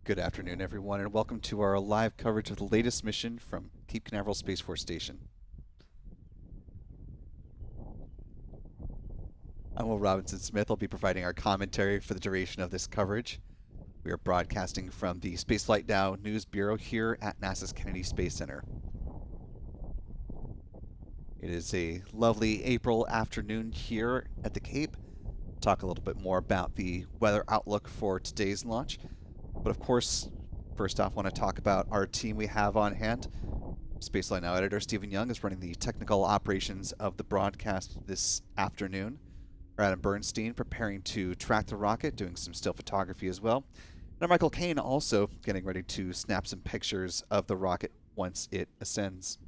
Good afternoon, everyone, and welcome to our live coverage of the latest mission from Cape Canaveral Space Force Station. I'm Will Robinson Smith. I'll be providing our commentary for the duration of this coverage. We are broadcasting from the Spaceflight Now News Bureau here at NASA's Kennedy Space Center. It is a lovely April afternoon here at the Cape. Talk a little bit more about the weather outlook for today's launch. But of course, first off, I want to talk about our team we have on hand. Spaceflight Now editor Stephen Young is running the technical operations of the broadcast this afternoon. Adam Bernstein preparing to track the rocket, doing some still photography as well. And Michael Kane also getting ready to snap some pictures of the rocket once it ascends.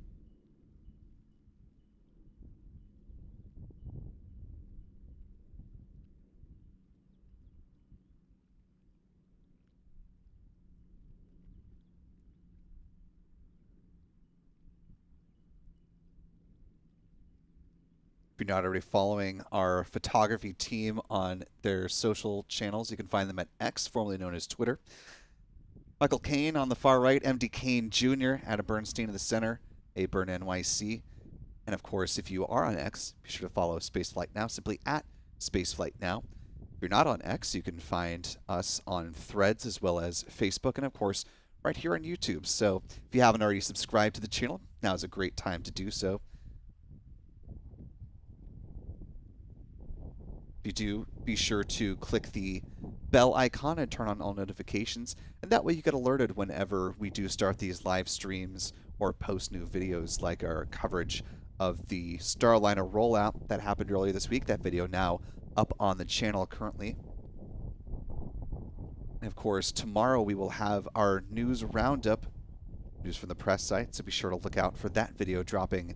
If you're not already following our photography team on their social channels, you can find them at X, formerly known as Twitter. Michael Kane on the far right, MD Kane Jr., Adam Bernstein in the center, A Burn NYC. And of course, if you are on X, be sure to follow Spaceflight Now, simply at Spaceflight Now. If you're not on X, you can find us on Threads as well as Facebook, and of course, right here on YouTube. So if you haven't already subscribed to the channel, now is a great time to do so. You do, be sure to click the bell icon and turn on all notifications, and that way you get alerted whenever we do start these live streams or post new videos, like our coverage of the Starliner rollout that happened earlier this week. That video now up on the channel currently. And of course, tomorrow we will have our news roundup, news from the press site, so be sure to look out for that video dropping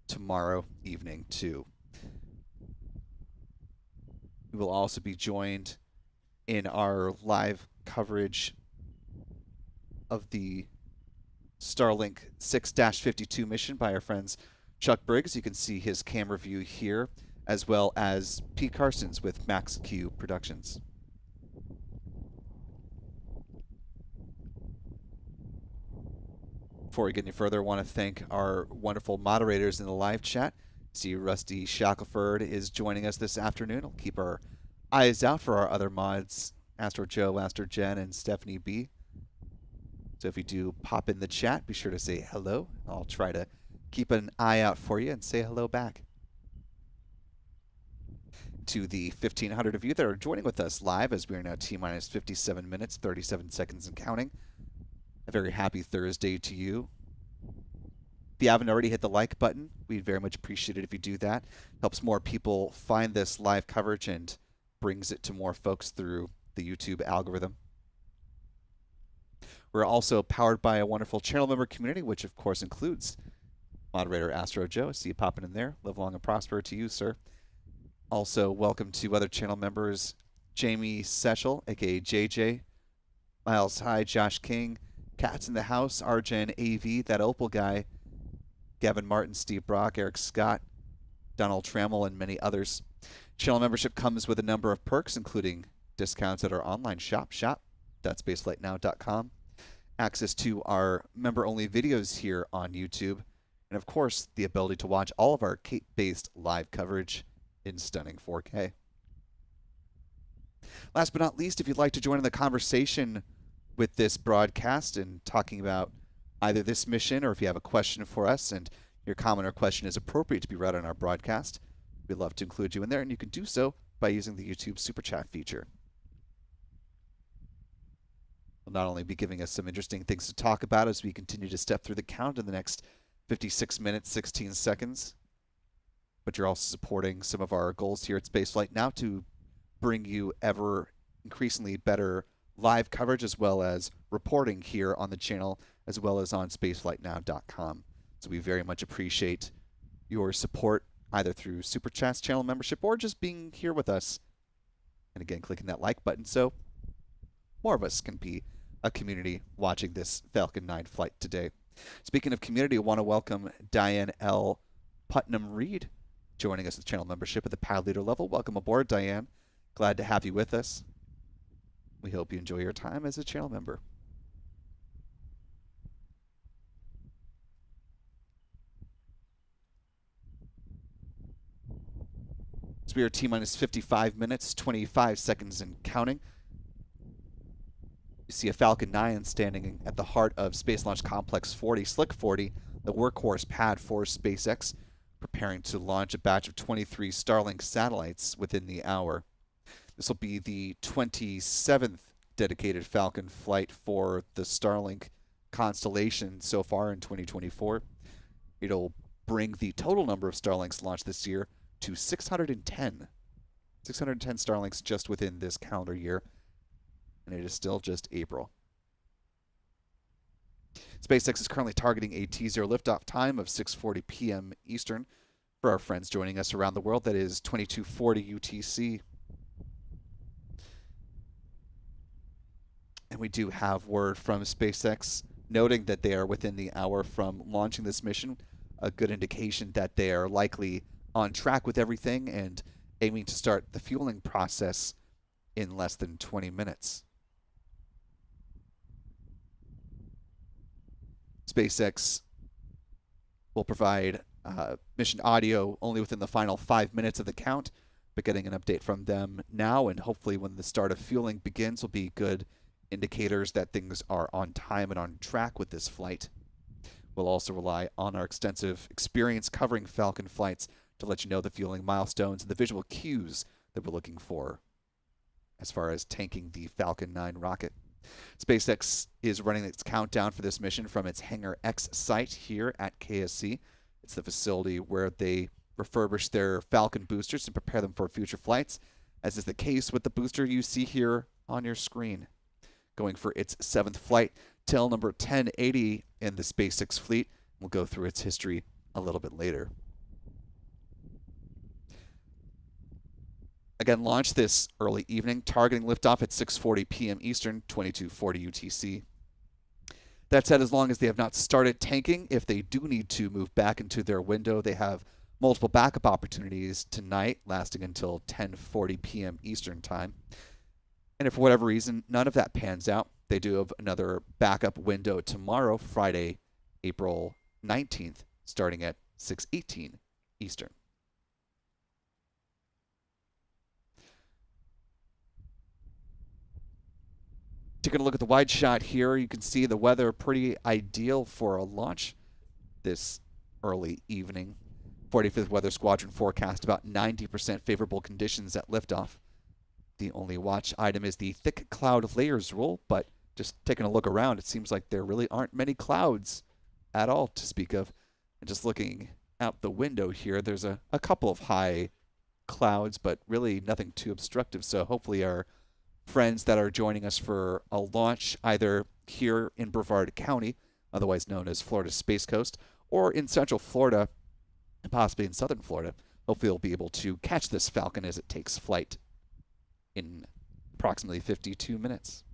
tomorrow evening too. We will also be joined in our live coverage of the Starlink 6-52 mission by our friends Chuck Briggs. You can see his camera view here, as well as Pete Carson's with Max Q Productions. Before we get any further, I want to thank our wonderful moderators in the live chat. See, Rusty Shackelford is joining us this afternoon. I'll keep our eyes out for our other mods, Astro Joe, Astro Jen, and Stephanie B. So if you do pop in the chat, be sure to say hello. I'll try to keep an eye out for you and say hello back. To the 1,500 of you that are joining with us live, as we are now T-minus 57 minutes, 37 seconds and counting. A very happy Thursday to you. If you haven't already hit the like button, we'd very much appreciate it if you do that. Helps more people find this live coverage and brings it to more folks through the YouTube algorithm. We're also powered by a wonderful channel member community, which of course includes moderator Astro Joe. I see you popping in there. Live long and prosper to you, sir. Also, welcome to other channel members, Jamie Sechel, aka JJ, Miles High, Josh King, Cats in the House, Arjen AV, that Opal guy, Gavin Martin, Steve Brock, Eric Scott, Donald Trammell, and many others. Channel membership comes with a number of perks, including discounts at our online shop, shop.spaceflightnow.com, access to our member-only videos here on YouTube, and of course, the ability to watch all of our Cape-based live coverage in stunning 4K. Last but not least, if you'd like to join in the conversation with this broadcast and talking about either this mission, or if you have a question for us and your comment or question is appropriate to be read on our broadcast, we'd love to include you in there, and you can do so by using the YouTube Super Chat feature. We'll not only be giving us some interesting things to talk about as we continue to step through the count in the next 56 minutes, 16 seconds, but you're also supporting some of our goals here at Spaceflight Now to bring you ever increasingly better live coverage as well as reporting here on the channel, as well as on spaceflightnow.com. So we very much appreciate your support, either through Super Chats, channel membership, or just being here with us. And again, clicking that like button so more of us can be a community watching this Falcon 9 flight today. Speaking of community, I want to welcome Diane L. Putnam-Reed joining us with channel membership at the pad leader level. Welcome aboard, Diane. Glad to have you with us. We hope you enjoy your time as a channel member. So we are T-minus 55 minutes, 25 seconds and counting. You see a Falcon 9 standing at the heart of Space Launch Complex 40, Slick 40, the workhorse pad for SpaceX, preparing to launch a batch of 23 Starlink satellites within the hour. This will be the 27th dedicated Falcon flight for the Starlink constellation so far in 2024. It'll bring the total number of Starlinks launched this year to 610. 610 Starlinks just within this calendar year. And it is still just April. SpaceX is currently targeting a T0 liftoff time of 6:40 p.m. Eastern. For our friends joining us around the world, that is 2240 UTC. And we do have word from SpaceX noting that they are within the hour from launching this mission, a good indication that they are likely on track with everything and aiming to start the fueling process in less than 20 minutes. SpaceX will provide mission audio only within the final 5 minutes of the count, but getting an update from them now, and hopefully when the start of fueling begins will be good indicators that things are on time and on track with this flight. We'll also rely on our extensive experience covering Falcon flights to let you know the fueling milestones and the visual cues that we're looking for as far as tanking the Falcon 9 rocket. SpaceX is running its countdown for this mission from its Hangar X site here at KSC. It's the facility where they refurbish their Falcon boosters and prepare them for future flights, as is the case with the booster you see here on your screen. Going for its 7th flight, tail number 1080 in the SpaceX fleet. We'll go through its history a little bit later. Again, launch this early evening, targeting liftoff at 6:40 p.m. Eastern, 2240 UTC. That said, as long as they have not started tanking, if they do need to move back into their window, they have multiple backup opportunities tonight, lasting until 10:40 p.m. Eastern time. And if for whatever reason none of that pans out, they do have another backup window tomorrow, Friday, April 19th, starting at 6:18 Eastern. Taking a look at the wide shot here, you can see the weather pretty ideal for a launch this early evening. 45th Weather Squadron forecast about 90% favorable conditions at liftoff. The only watch item is the thick cloud layers rule, but just taking a look around, it seems like there really aren't many clouds at all to speak of. And just looking out the window here, there's a couple of high clouds, but really nothing too obstructive. So hopefully our friends that are joining us for a launch either here in Brevard County, otherwise known as Florida Space Coast, or in Central Florida and possibly in Southern Florida, hopefully they'll be able to catch this Falcon as it takes flight in approximately 52 minutes.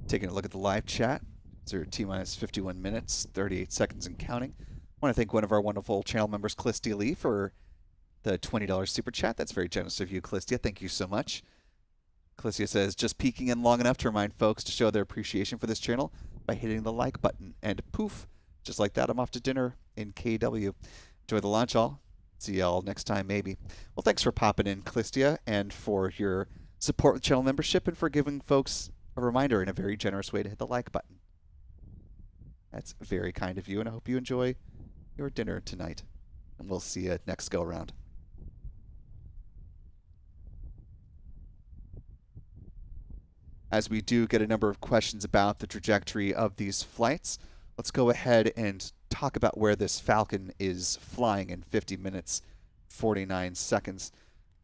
Taking a look at the live chat. So T-minus 51 minutes, 38 seconds and counting. I want to thank one of our wonderful channel members, Clistia Lee, for the $20 super chat. That's very generous of you, Clistia. Thank you so much. Clistia says, just peeking in long enough to remind folks to show their appreciation for this channel by hitting the like button. And poof, just like that, I'm off to dinner in KW. Enjoy the launch, all. See y'all next time, maybe. Well, thanks for popping in, Clistia, and for your support with channel membership and for giving folks a reminder in a very generous way to hit the like button. That's very kind of you, and I hope you enjoy your dinner tonight. And we'll see you next go around. As we do get a number of questions about the trajectory of these flights, let's go ahead and talk about where this Falcon is flying in 50 minutes, 49 seconds.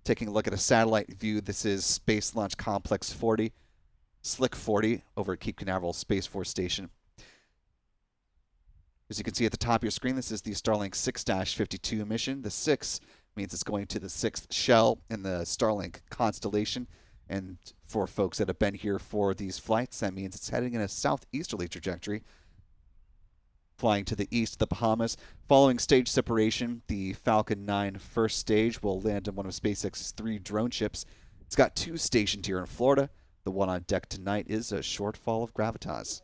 Taking a look at a satellite view, this is Space Launch Complex 40, Slick 40 over at Cape Canaveral Space Force Station. As you can see at the top of your screen, this is the Starlink 6-52 mission. The 6 means it's going to the 6th shell in the Starlink constellation. And for folks that have been here for these flights, that means it's heading in a southeasterly trajectory, flying to the east of the Bahamas. Following stage separation, the Falcon 9 first stage will land on one of SpaceX's 3 drone ships. It's got 2 stationed here in Florida. The one on deck tonight is a shortfall of gravitas.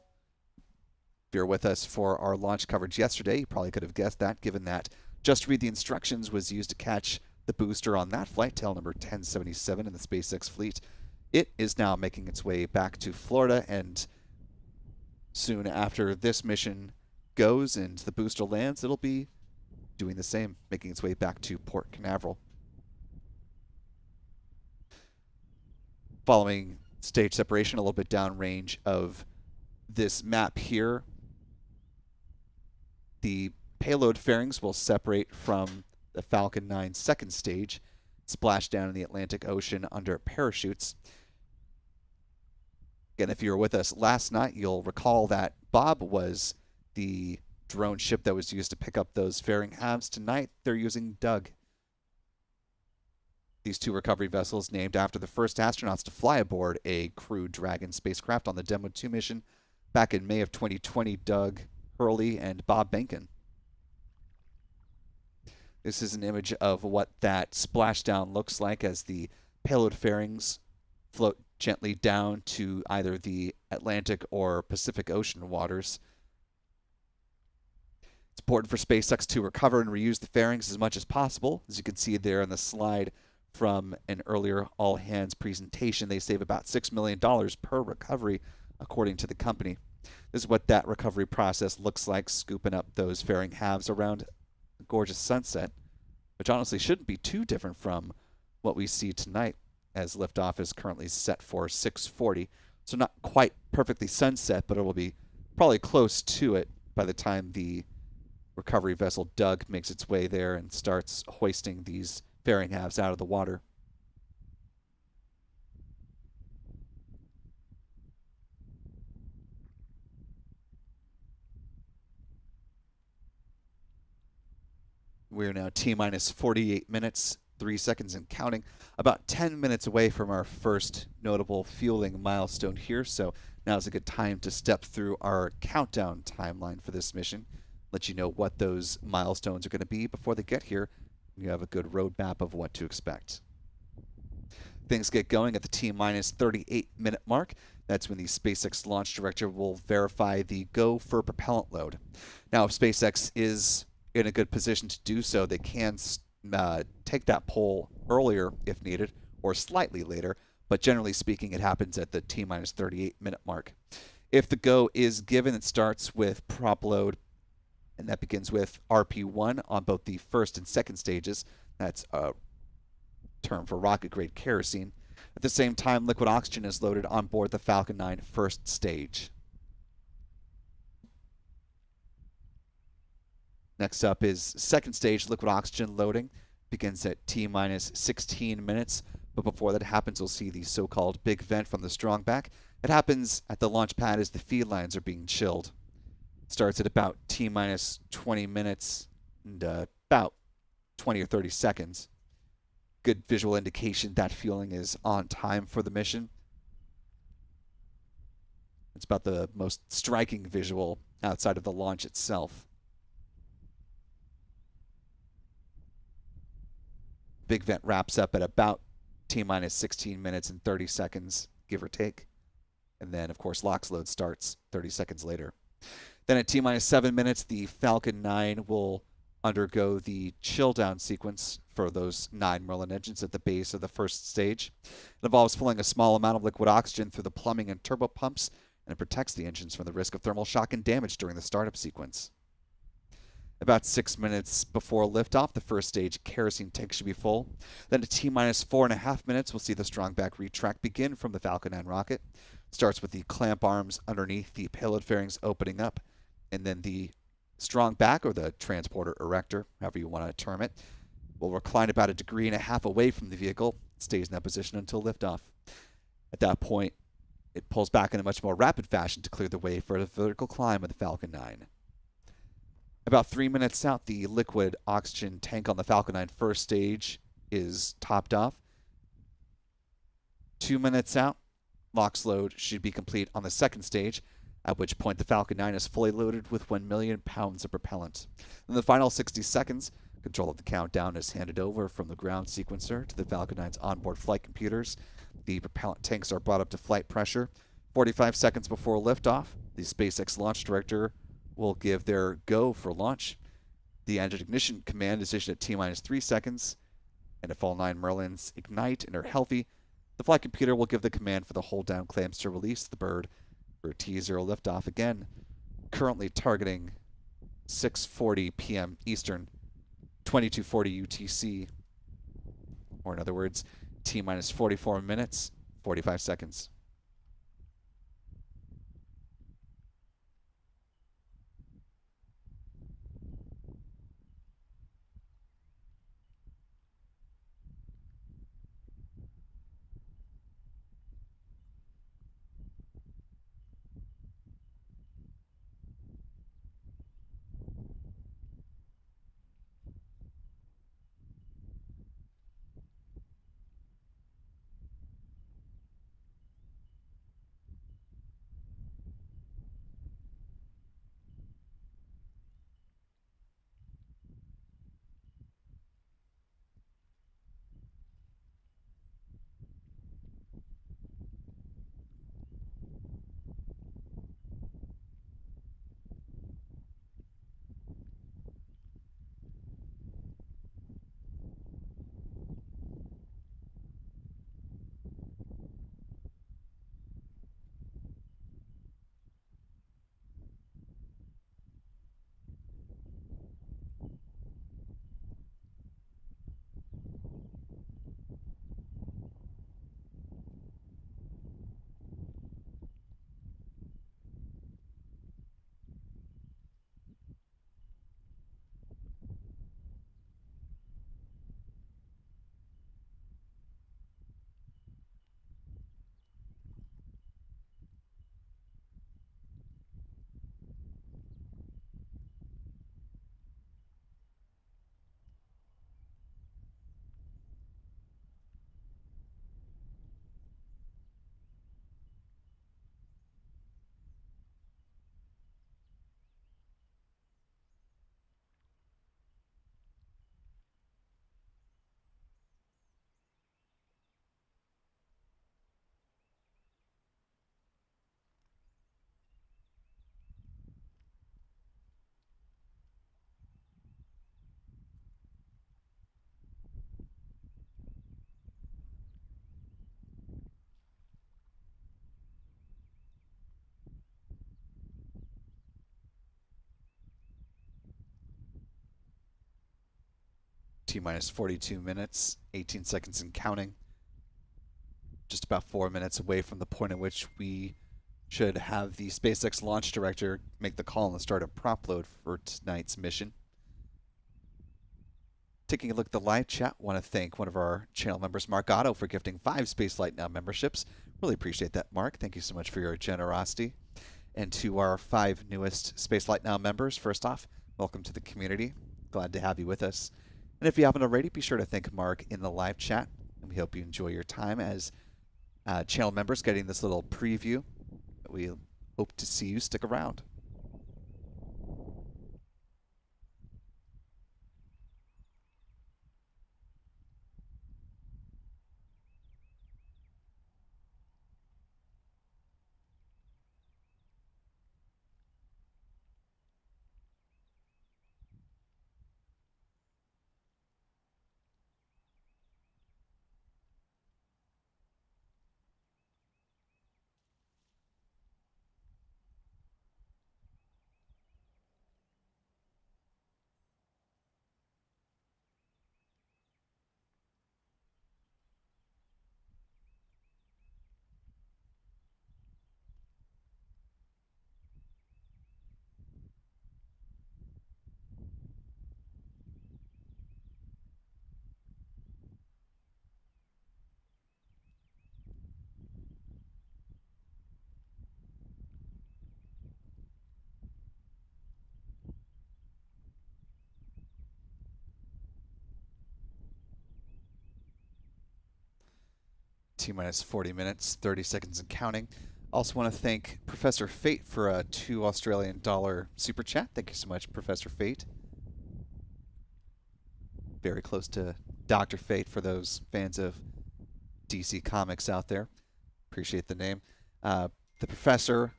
If you're with us for our launch coverage yesterday, you probably could have guessed that, given that Just Read the Instructions was used to catch the booster on that flight, tail number 1077 in the SpaceX fleet. It is now making its way back to Florida, and soon after this mission goes and the booster lands, it'll be doing the same, making its way back to Port Canaveral. Following stage separation, a little bit downrange of this map here, the payload fairings will separate from the Falcon 9 second stage, splash down in the Atlantic Ocean under parachutes. Again, if you were with us last night, you'll recall that Bob was the drone ship that was used to pick up those fairing halves. Tonight, they're using Doug. These 2 recovery vessels named after the first astronauts to fly aboard a Crew Dragon spacecraft on the Demo 2 mission back in May of 2020, Doug Hurley and Bob Benkin. This is an image of what that splashdown looks like as the payload fairings float gently down to either the Atlantic or Pacific Ocean waters. It's important for SpaceX to recover and reuse the fairings as much as possible. As you can see there on the slide from an earlier all-hands presentation, they save about $6 million per recovery, according to the company. This is what that recovery process looks like, scooping up those fairing halves around a gorgeous sunset, which honestly shouldn't be too different from what we see tonight, as liftoff is currently set for 6:40. So not quite perfectly sunset, but it will be probably close to it by the time the recovery vessel Doug makes its way there and starts hoisting these fairing halves out of the water. We're now T-minus 48 minutes, 3 seconds and counting, about 10 minutes away from our first notable fueling milestone here, so now is a good time to step through our countdown timeline for this mission, let you know what those milestones are going to be before they get here. You have a good roadmap of what to expect. Things get going at the T-minus 38 minute mark. That's when the SpaceX launch director will verify the go for propellant load. Now, if SpaceX is in a good position to do so, they can take that poll earlier if needed, or slightly later, but generally speaking, it happens at the T-minus 38 minute mark. If the go is given, it starts with prop load, and that begins with RP1 on both the first and second stages. That's a term for rocket-grade kerosene. At the same time, liquid oxygen is loaded on board the Falcon 9 first stage. Next up is second stage liquid oxygen loading. Begins at T-minus 16 minutes, but before that happens, we'll see the so-called big vent from the strong back. It happens at the launch pad as the feed lines are being chilled. Starts at about T-minus 20 minutes and about 20 or 30 seconds. Good visual indication that fueling is on time for the mission. It's about the most striking visual outside of the launch itself. Big vent wraps up at about T-minus 16 minutes and 30 seconds, give or take. And then, of course, LOX load starts 30 seconds later. Then at T-minus 7 minutes, the Falcon 9 will undergo the chill down sequence for those 9 Merlin engines at the base of the first stage. It involves filling a small amount of liquid oxygen through the plumbing and turbo pumps, and it protects the engines from the risk of thermal shock and damage during the startup sequence. About 6 minutes before liftoff, the first stage kerosene tank should be full. Then at T-minus 4.5 minutes, we'll see the strong back retract begin from the Falcon 9 rocket. It starts with the clamp arms underneath the payload fairings opening up, and then the strong back, or the transporter erector, however you want to term it, will recline about 1.5 degrees away from the vehicle. It stays in that position until liftoff. At that point, it pulls back in a much more rapid fashion to clear the way for the vertical climb of the Falcon 9. About 3 minutes out, the liquid oxygen tank on the Falcon 9 first stage is topped off. 2 minutes out, LOX load should be complete on the second stage, at which point the Falcon 9 is fully loaded with 1 million pounds of propellant. In the final 60 seconds, control of the countdown is handed over from the ground sequencer to the Falcon 9's onboard flight computers. The propellant tanks are brought up to flight pressure. 45 seconds before liftoff, the SpaceX launch director will give their go for launch. The engine ignition command is issued at T-minus 3 seconds, and if all 9 Merlins ignite and are healthy, the flight computer will give the command for the hold down clamps to release the bird for T0 liftoff again, currently targeting 6:40 p.m. Eastern, 22:40 UTC, or in other words, T-minus 44 minutes, 45 seconds. T-minus 42 minutes, 18 seconds and counting. Just about 4 minutes away from the point at which we should have the SpaceX launch director make the call and start a prop load for tonight's mission. Taking a look at the live chat, want to thank one of our channel members, Mark Otto, for gifting 5 Spaceflight Now memberships. Really appreciate that, Mark. Thank you so much for your generosity. And to our 5 newest Spaceflight Now members, first off, welcome to the community. Glad to have you with us. And if you haven't already, be sure to thank Mark in the live chat. And we hope you enjoy your time as channel members getting this little preview. We hope to see you stick around. T-minus 40 minutes, 30 seconds and counting. Also want to thank Professor Fate for a $2 Australian super chat. Thank you so much, Professor Fate. Very close to Dr. Fate for those fans of DC Comics out there. Appreciate the name. The professor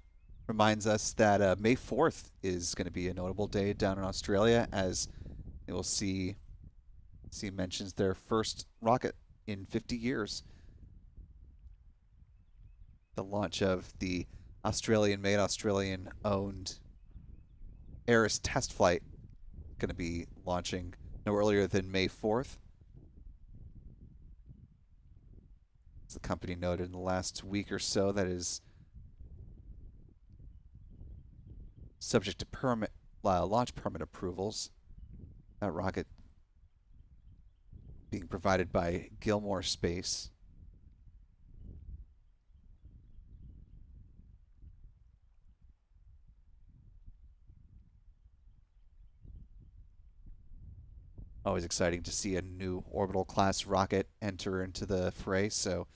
reminds us that May 4th is going to be a notable day down in Australia, as you will see mentions their first rocket in 50 years. The launch of the Australian-made, Australian-owned Ares test flight going to be launching no earlier than May 4th. As the company noted in the last week or so, that is subject to launch permit approvals. That rocket being provided by Gilmore Space. Always exciting to see a new orbital class rocket enter into the fray, so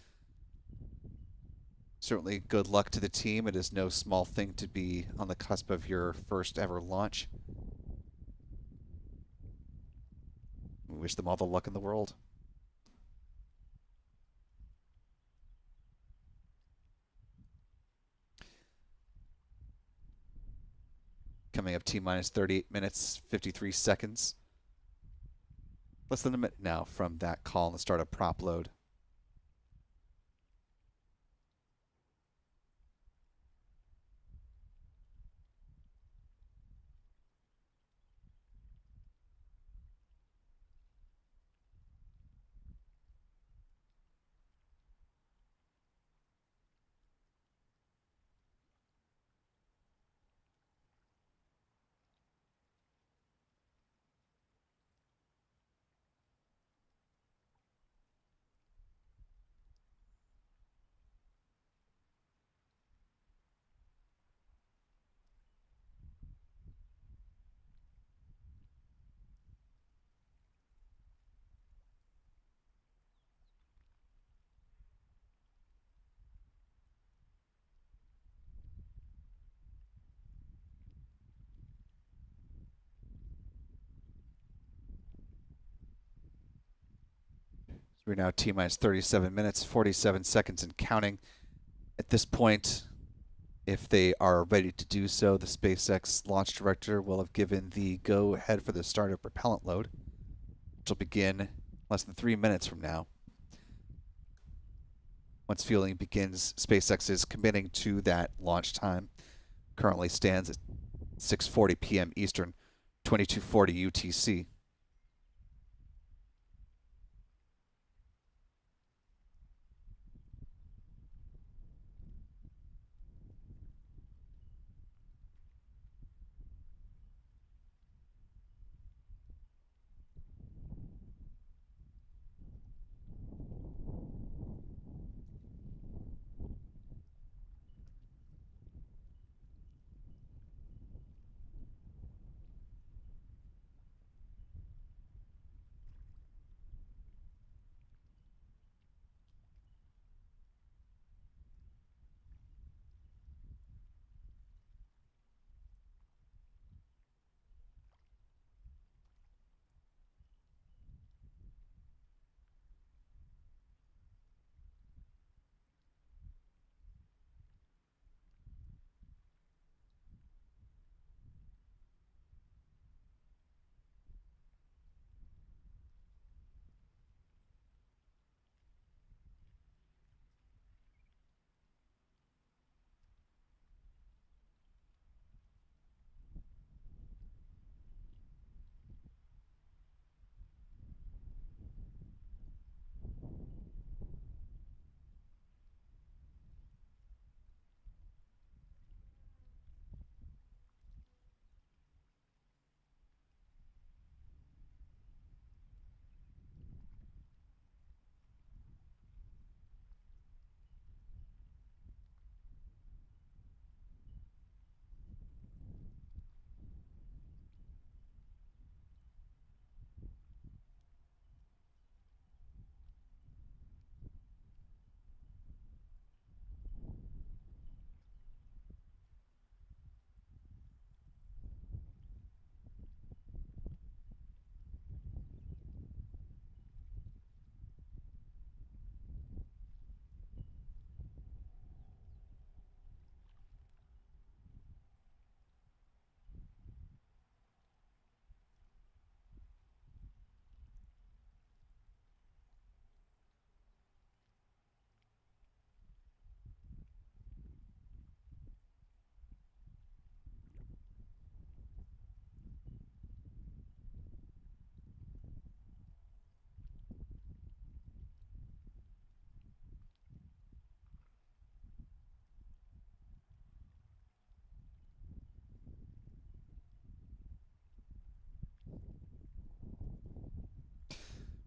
certainly good luck to the team. It is no small thing to be on the cusp of your first ever launch. We wish them all the luck in the world. Coming up T-minus 38 minutes, 53 seconds. Less than a minute now from that call and the startup prop load. We're now T-minus 37 minutes, 47 seconds and counting. At this point, if they are ready to do so, the SpaceX launch director will have given the go-ahead for the start of propellant load, which will begin less than 3 minutes from now. Once fueling begins, SpaceX is committing to that launch time. Currently stands at 6:40 p.m. Eastern, 22:40 UTC.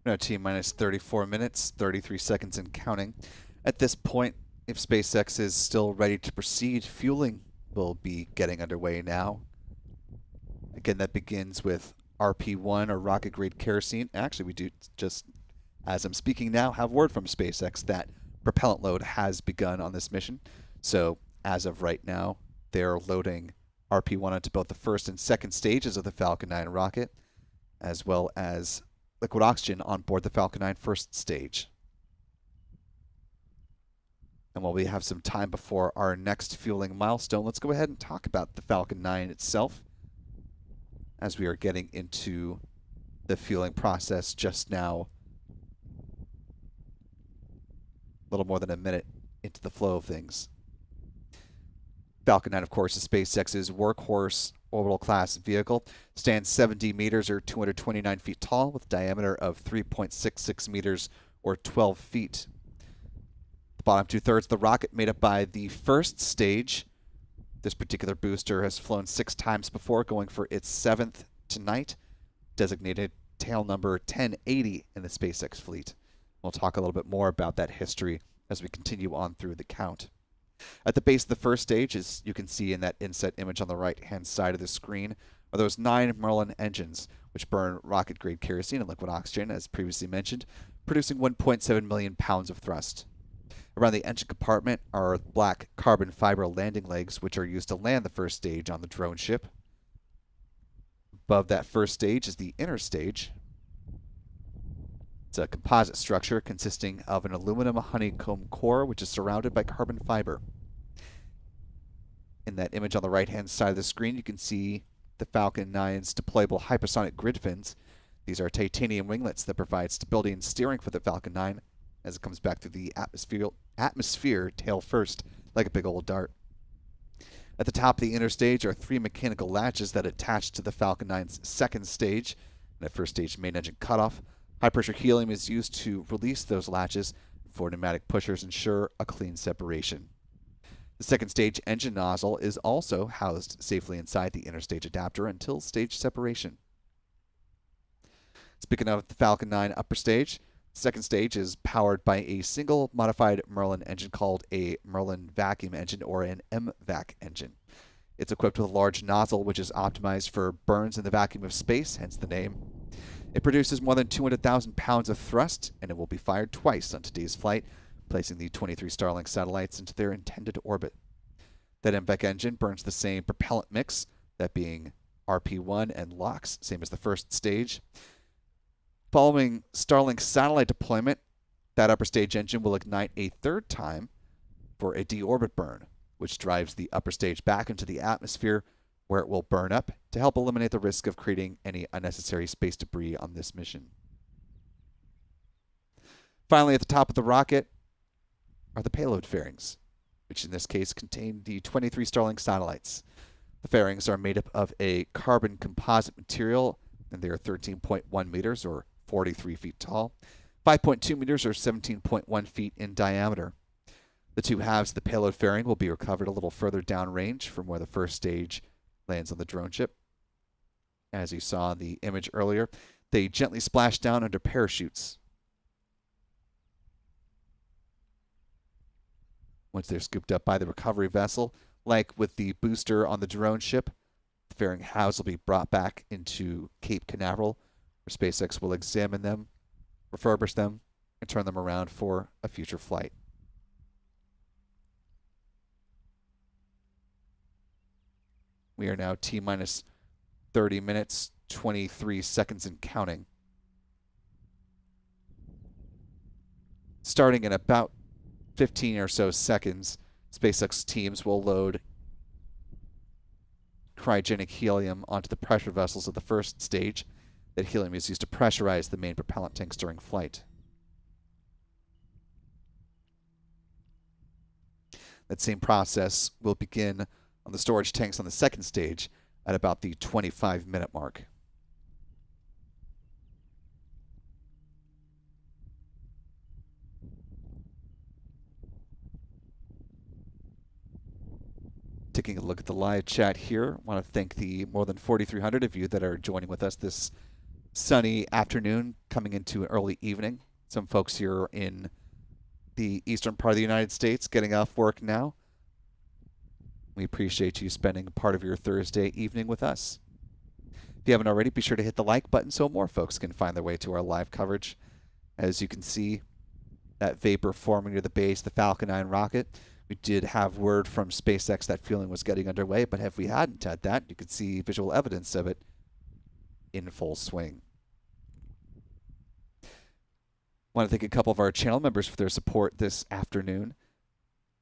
Now T minus 34 minutes, 33 seconds and counting. At this point, if SpaceX is still ready to proceed, fueling will be getting underway now. Again, that begins with RP1 or rocket grade kerosene. Actually, we do just, as I'm speaking now, have word from SpaceX that propellant load has begun on this mission. So as of right now, they're loading RP1 onto both the first and second stages of the Falcon 9 rocket, as well as liquid oxygen on board the Falcon 9 first stage. And while we have some time before our next fueling milestone, let's go ahead and talk about the Falcon 9 itself, as we are getting into the fueling process just now, a little more than a minute into the flow of things. Falcon 9, of course, is SpaceX's workhorse orbital class vehicle. Stands 70 meters or 229 feet tall with a diameter of 3.66 meters or 12 feet. The bottom two-thirds of the rocket made up by the first stage. This particular booster has flown 6 times before, going for its 7th tonight, designated tail number 1080 in the SpaceX fleet. We'll talk a little bit more about that history as we continue on through the count. At the base of the first stage, as you can see in that inset image on the right-hand side of the screen, are those 9 Merlin engines, which burn rocket-grade kerosene and liquid oxygen, as previously mentioned, producing 1.7 million pounds of thrust. Around the engine compartment are black carbon fiber landing legs, which are used to land the first stage on the drone ship. Above that first stage is the inner stage. It's a composite structure consisting of an aluminum honeycomb core, which is surrounded by carbon fiber. In that image on the right-hand side of the screen, you can see the Falcon 9's deployable hypersonic grid fins. These are titanium winglets that provide stability and steering for the Falcon 9 as it comes back through the atmosphere tail first, like a big old dart. At the top of the inner stage are 3 mechanical latches that attach to the Falcon 9's second stage, and at first stage main engine cutoff. High-pressure helium is used to release those latches, for pneumatic pushers ensure a clean separation. The second stage engine nozzle is also housed safely inside the inner stage adapter until stage separation. Speaking of the Falcon 9 upper stage, the second stage is powered by a single modified Merlin engine called a Merlin vacuum engine, or an MVAC engine. It's equipped with a large nozzle which is optimized for burns in the vacuum of space, hence the name. It produces more than 200,000 pounds of thrust, and it will be fired twice on today's flight, placing the 23 Starlink satellites into their intended orbit. That MVAC engine burns the same propellant mix, that being RP1 and LOX, same as the first stage. Following Starlink satellite deployment, that upper stage engine will ignite a third time for a deorbit burn, which drives the upper stage back into the atmosphere, where it will burn up to help eliminate the risk of creating any unnecessary space debris on this mission. Finally, at the top of the rocket are the payload fairings, which in this case contain the 23 Starlink satellites. The fairings are made up of a carbon composite material, and they are 13.1 meters or 43 feet tall, 5.2 meters or 17.1 feet in diameter. The two halves of the payload fairing will be recovered a little further downrange from where the first stage lands on the drone ship. As you saw in the image earlier, they gently splash down under parachutes. Once they're scooped up by the recovery vessel, like with the booster on the drone ship, the fairing halves will be brought back into Cape Canaveral, where SpaceX will examine them, refurbish them, and turn them around for a future flight. We are now T-minus 30 minutes, 23 seconds and counting. Starting in about 15 or so seconds, SpaceX teams will load cryogenic helium onto the pressure vessels of the first stage. That helium is used to pressurize the main propellant tanks during flight. That same process will begin on the storage tanks on the second stage at about the 25-minute mark. Taking a look at the live chat here, I want to thank the more than 4,300 of you that are joining with us this sunny afternoon coming into an early evening. Some folks here in the eastern part of the United States getting off work now. We appreciate you spending part of your Thursday evening with us. If you haven't already, be sure to hit the like button so more folks can find their way to our live coverage. As you can see, that vapor forming near the base of the Falcon 9 rocket. We did have word from SpaceX that fueling was getting underway, but if we hadn't had that, you could see visual evidence of it in full swing. I want to thank a couple of our channel members for their support this afternoon.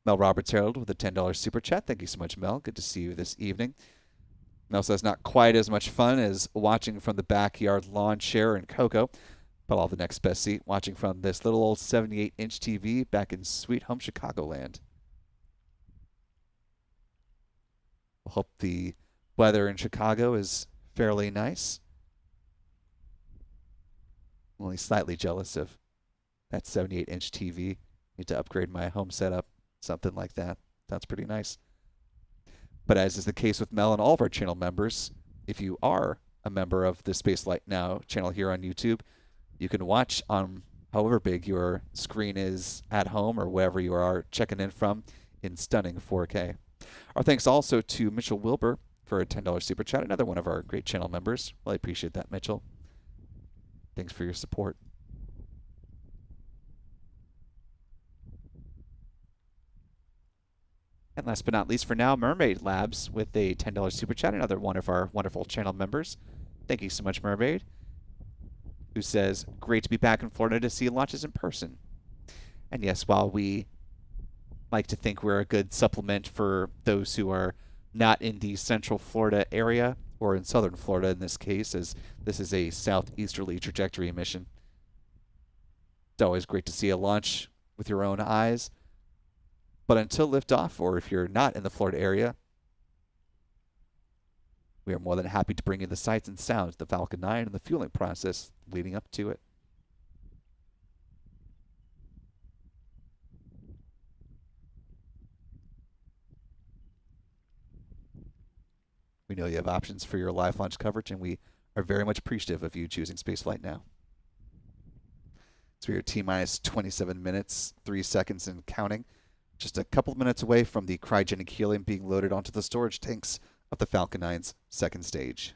Mel Roberts Harold with a $10 super chat. Thank you so much, Mel. Good to see you this evening. Mel says not quite as much fun as watching from the backyard lawn chair in Cocoa, but all the next best seat watching from this little old 78-inch TV back in sweet home Chicagoland. We'll hope the weather in Chicago is fairly nice. I'm only slightly jealous of that 78-inch TV. Need to upgrade my home setup, something like that. Sounds pretty nice. But as is the case with Mel and all of our channel members, if you are a member of the Spaceflight Now channel here on YouTube, you can watch on however big your screen is at home or wherever you are checking in from in stunning 4K. Our thanks also to Mitchell Wilbur for a $10 super chat, another one of our great channel members. Really appreciate that, Mitchell. Thanks for your support. And last but not least for now, Mermaid Labs with a $10 super chat, another one of our wonderful channel members. Thank you so much, Mermaid, who says, great to be back in Florida to see launches in person. And yes, while we like to think we're a good supplement for those who are not in the central Florida area, or in southern Florida in this case, as this is a southeasterly trajectory mission. It's always great to see a launch with your own eyes. But until liftoff, or if you're not in the Florida area, we are more than happy to bring you the sights and sounds of the Falcon 9 and the fueling process leading up to it. We know you have options for your live launch coverage, and we are very much appreciative of you choosing Spaceflight Now. So we are T-minus 27 minutes, 3 seconds and counting. Just a couple of minutes away from the cryogenic helium being loaded onto the storage tanks of the Falcon 9's second stage.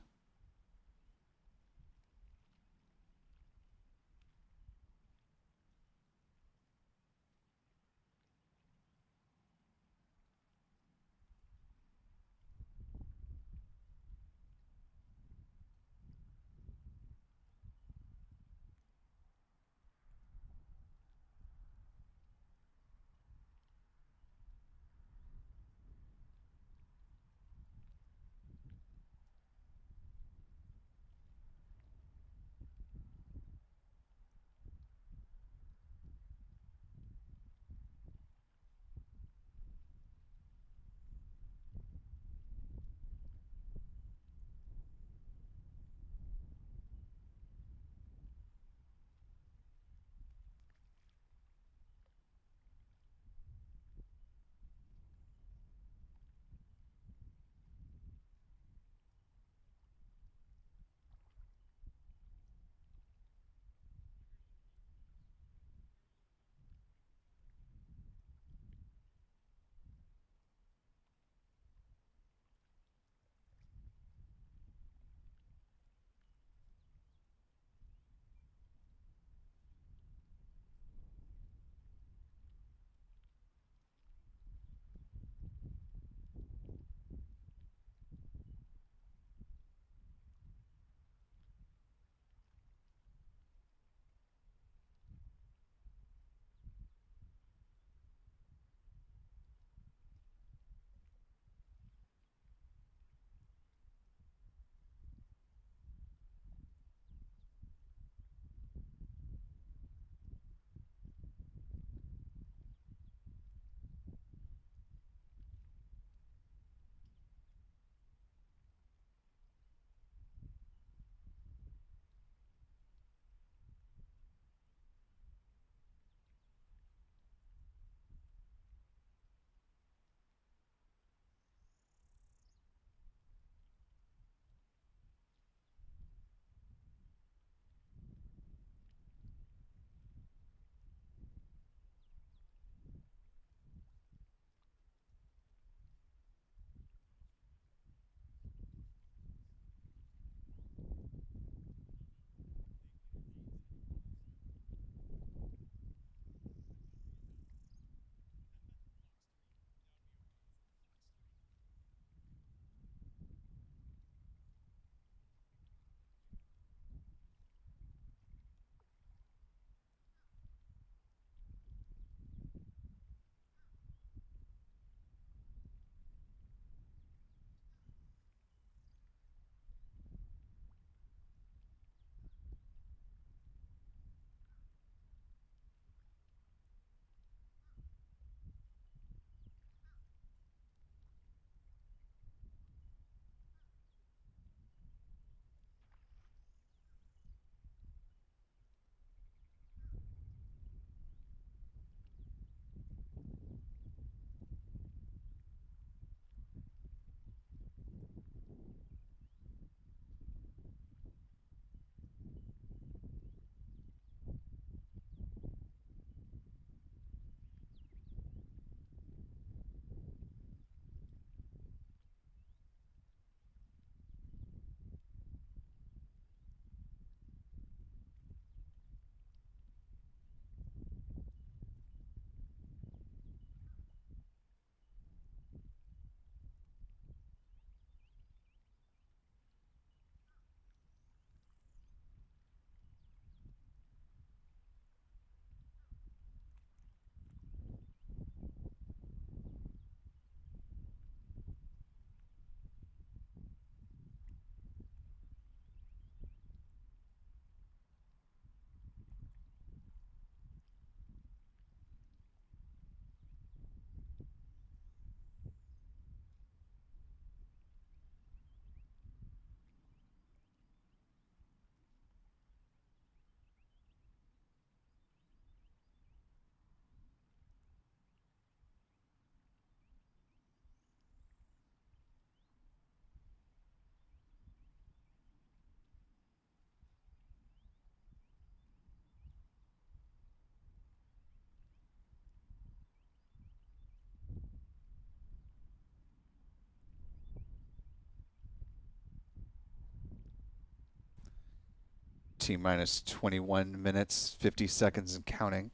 T-minus 21 minutes, 50 seconds and counting.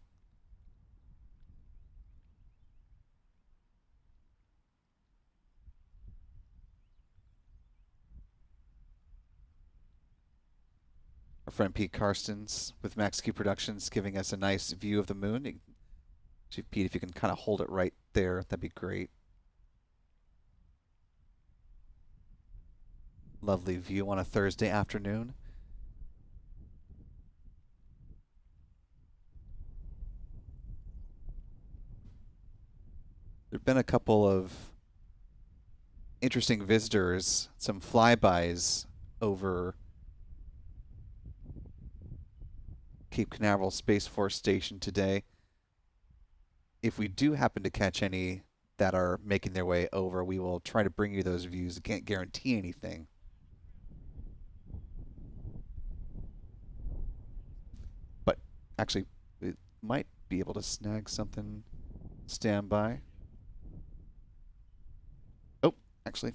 Our friend Pete Karstens with Max Q Productions giving us a nice view of the moon. Pete, if you can kind of hold it right there, that'd be great. Lovely view on a Thursday afternoon. There have been a couple of interesting visitors, some flybys over Cape Canaveral Space Force Station today. If we do happen to catch any that are making their way over, we will try to bring you those views. I can't guarantee anything. But actually, we might be able to snag something. Stand by. Oh, actually.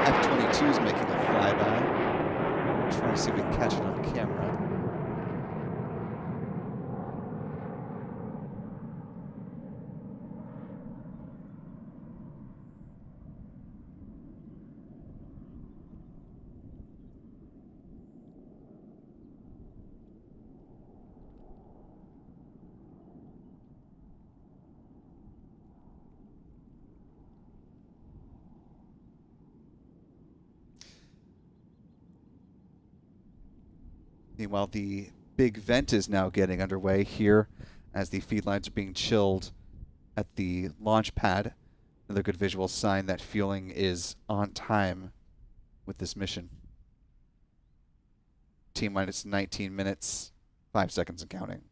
F-22 is making a flyby. Trying to see if we can catch it on camera. Meanwhile, the big vent is now getting underway here as the feed lines are being chilled at the launch pad. Another good visual sign that fueling is on time with this mission. T-minus 19 minutes, 5 seconds and counting.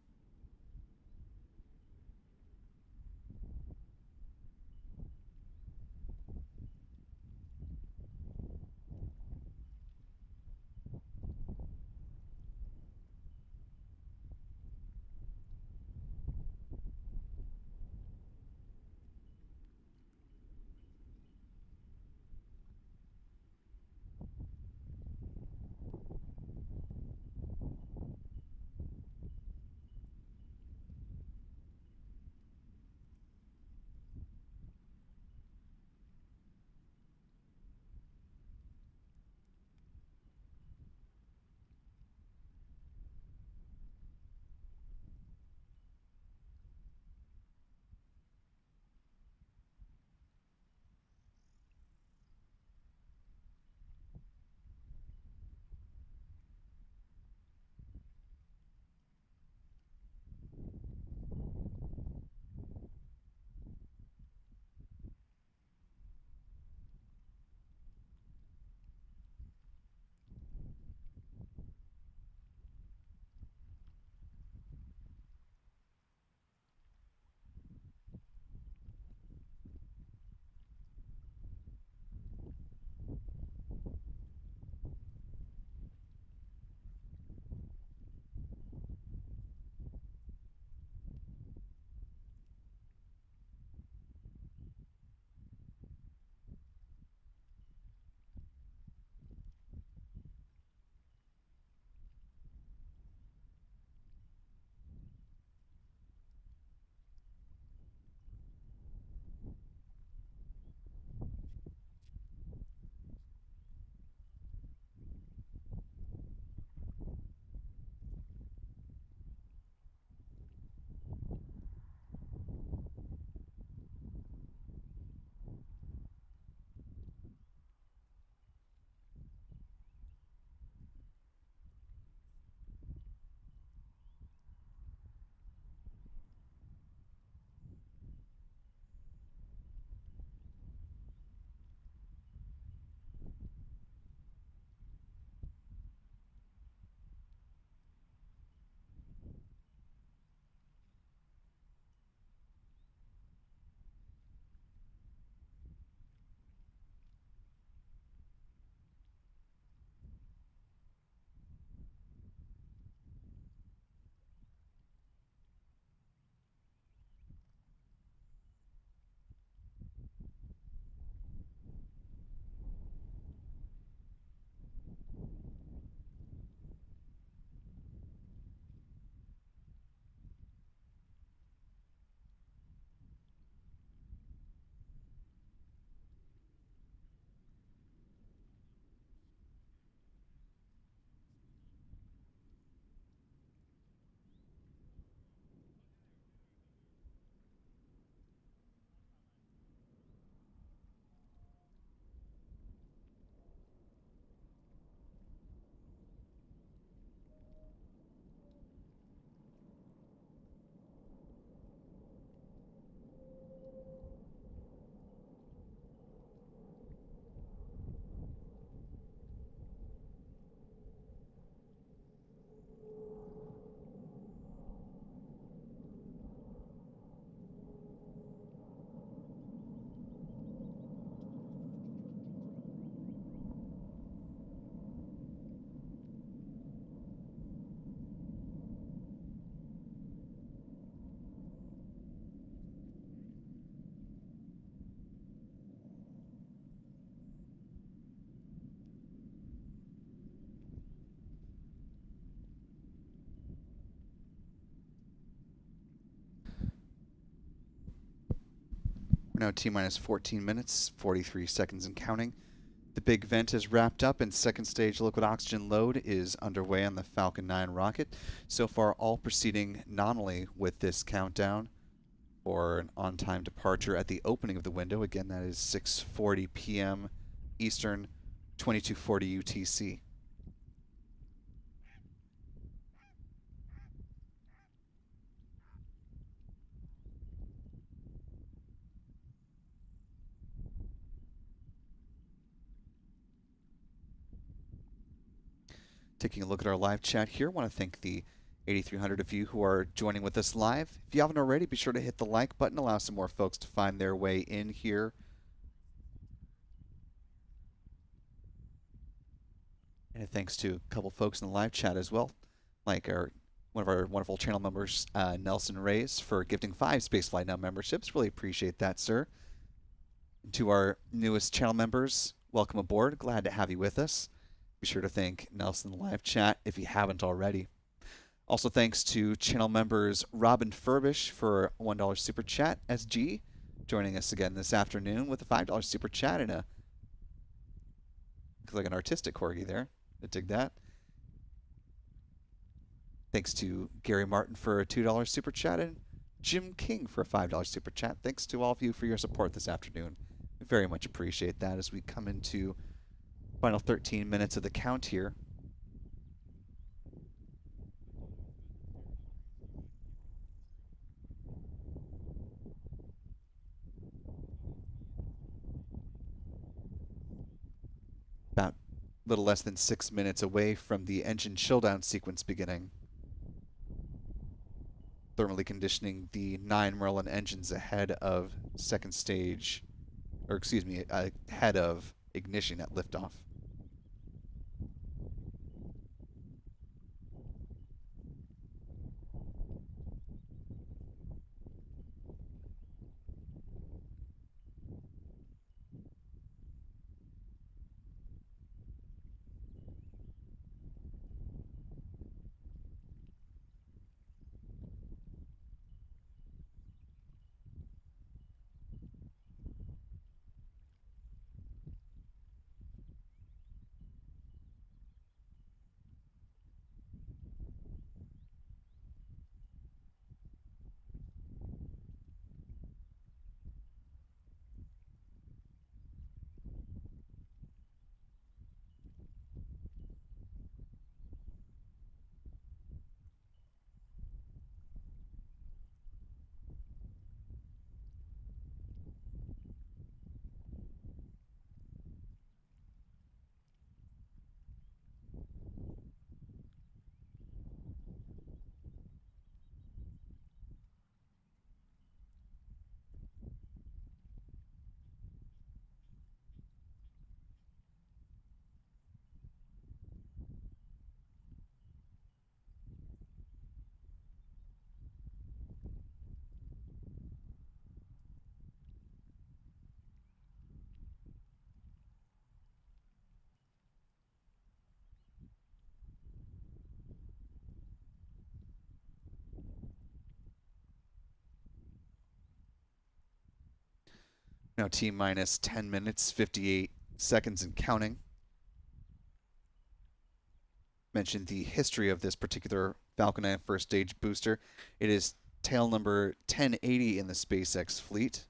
We're now T-minus 14 minutes, 43 seconds and counting. The big vent is wrapped up and second stage liquid oxygen load is underway on the Falcon 9 rocket. So far, all proceeding nominally with this countdown for an on-time departure at the opening of the window. Again, that is 6:40 p.m. Eastern, 2240 UTC. Taking a look at our live chat here, I want to thank the 8,300 of you who are joining with us live. If you haven't already, be sure to hit the like button, allow some more folks to find their way in here. And thanks to a couple folks in the live chat as well, like one of our wonderful channel members, Nelson Reyes, for gifting 5 Spaceflight Now memberships. Really appreciate that, sir. And to our newest channel members, welcome aboard. Glad to have you with us. Be sure to thank Nelson in the live chat if you haven't already. Also thanks to channel members Robin Furbish for a $1 super chat, SG, joining us again this afternoon with a $5 super chat and looks like an artistic corgi there. I dig that. Thanks to Gary Martin for a $2 super chat and Jim King for a $5 super chat. Thanks to all of you for your support this afternoon. We very much appreciate that as we come into final 13 minutes of the count here. About a little less than 6 minutes away from the engine shutdown sequence beginning. Thermally conditioning the 9 Merlin engines ahead of second stage, or excuse me, ahead of ignition at liftoff. Now T-minus 10 minutes, 58 seconds and counting. Mentioned the history of this particular Falcon 9 first stage booster. It is tail number 1080 in the SpaceX fleet.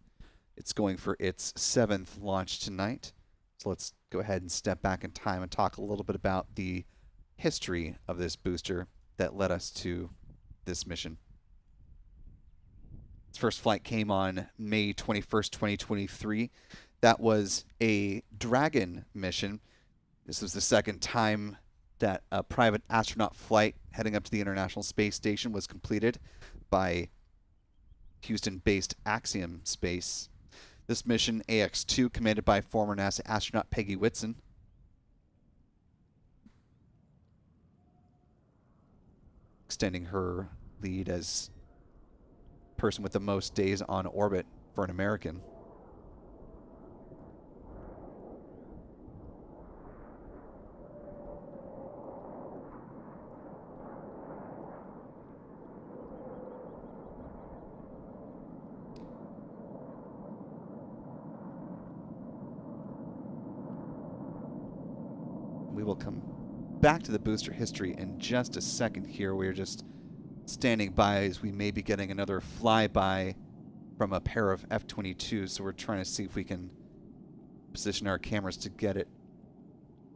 It's going for its 7th launch tonight. So let's go ahead and step back in time and talk a little bit about the history of this booster that led us to this mission. Its first flight came on May 21st, 2023. That was a Dragon mission. This was the second time that a private astronaut flight heading up to the International Space Station was completed by Houston-based Axiom Space. This mission, AX-2, commanded by former NASA astronaut Peggy Whitson. Extending her lead as person with the most days on orbit for an American. will come back to the booster history in just a second here. We're just standing by as we may be getting another flyby from a pair of F-22s, so we're trying to see if we can position our cameras to get it,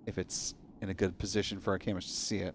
if it's in a good position for our cameras to see it.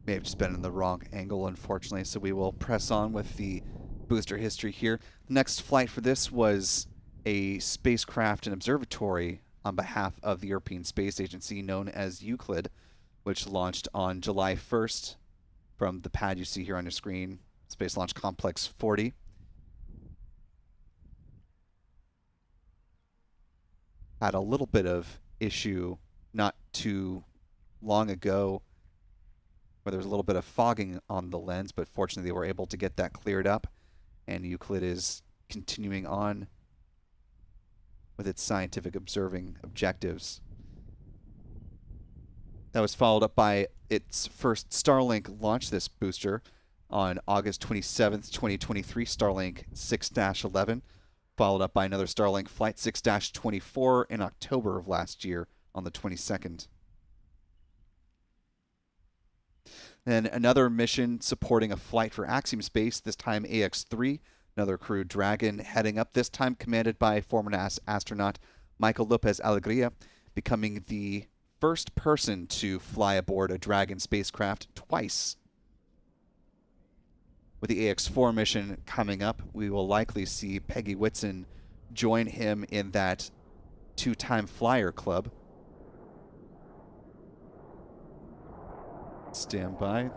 May have just been in the wrong angle, unfortunately, so we will press on with the booster history here. The next flight for this was a spacecraft and observatory on behalf of the European Space Agency known as Euclid, which launched on July 1st from the pad you see here on your screen, Space Launch Complex 40. Had a little bit of issue not too long ago where there was a little bit of fogging on the lens, but fortunately they were able to get that cleared up, and Euclid is continuing on with its scientific observing objectives. That was followed up by its first Starlink launch, this booster, on August 27th, 2023, Starlink 6-11, followed up by another Starlink Flight 6-24 in October of last year on the 22nd. Then another mission supporting a flight for Axiom Space, this time AX-3, another Crew Dragon heading up, this time commanded by former astronaut Michael Lopez Alegria, becoming the first person to fly aboard a Dragon spacecraft twice. With the AX-4 mission coming up, we will likely see Peggy Whitson join him in that two-time flyer club. Stand by.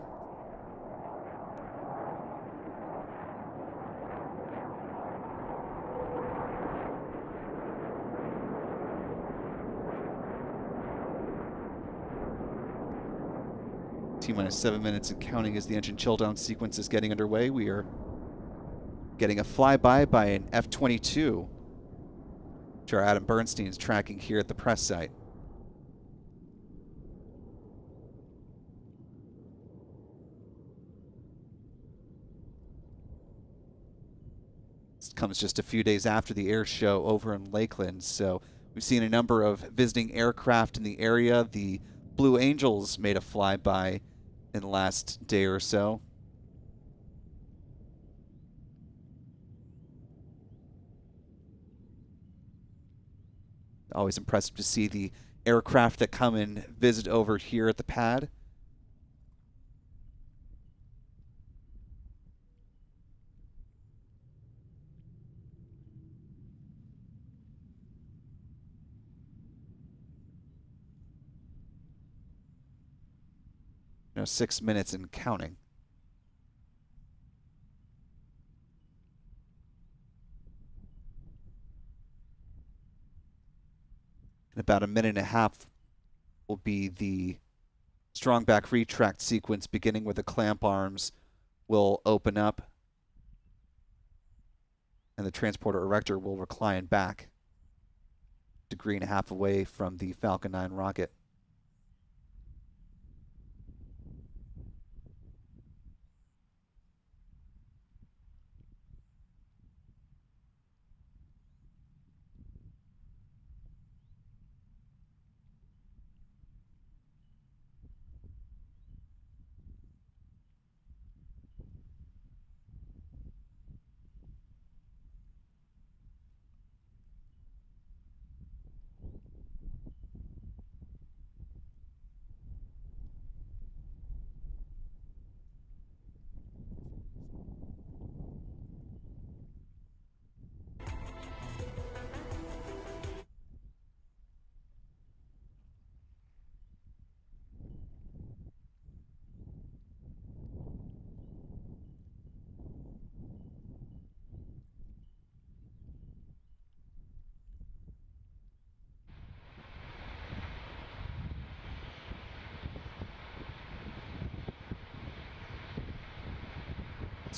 T-minus 7 minutes and counting as the engine chill down sequence is getting underway. We are getting a flyby by an F-22, which our Adam Bernstein is tracking here at the press site. This comes just a few days after the air show over in Lakeland, so we've seen a number of visiting aircraft in the area. The Blue Angels made a flyby in the last day or so. Always impressive to see the aircraft that come and visit over here at the pad. You know, 6 minutes and counting. In about a minute and a half will be the strong back retract sequence, beginning with the clamp arms will open up and the transporter erector will recline back a degree and a half away from the Falcon 9 rocket.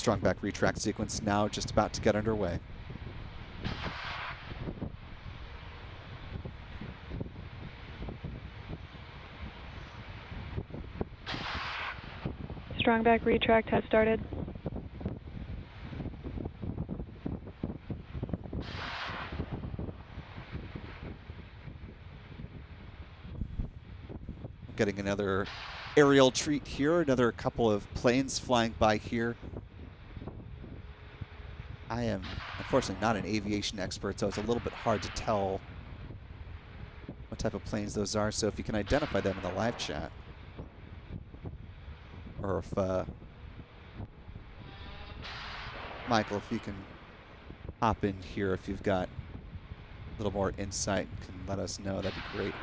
Strong back retract sequence now just about to get underway. Strong back retract has started. Getting another aerial treat here, another couple of planes flying by here. I am unfortunately not an aviation expert, so it's a little bit hard to tell what type of planes those are. So if you can identify them in the live chat, or if Michael, if you can hop in here, if you've got a little more insight, can let us know, that'd be great.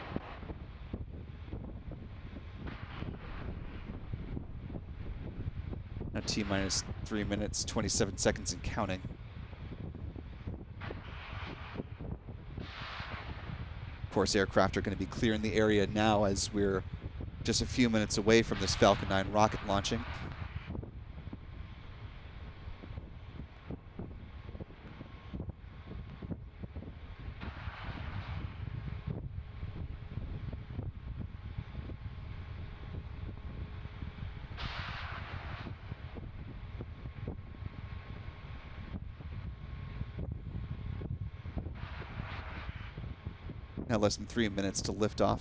Now T-minus 3 minutes, 27 seconds and counting. Of course, aircraft are going to be clearing the area now as we're just a few minutes away from this Falcon 9 rocket launching. Now less than 3 minutes to liftoff.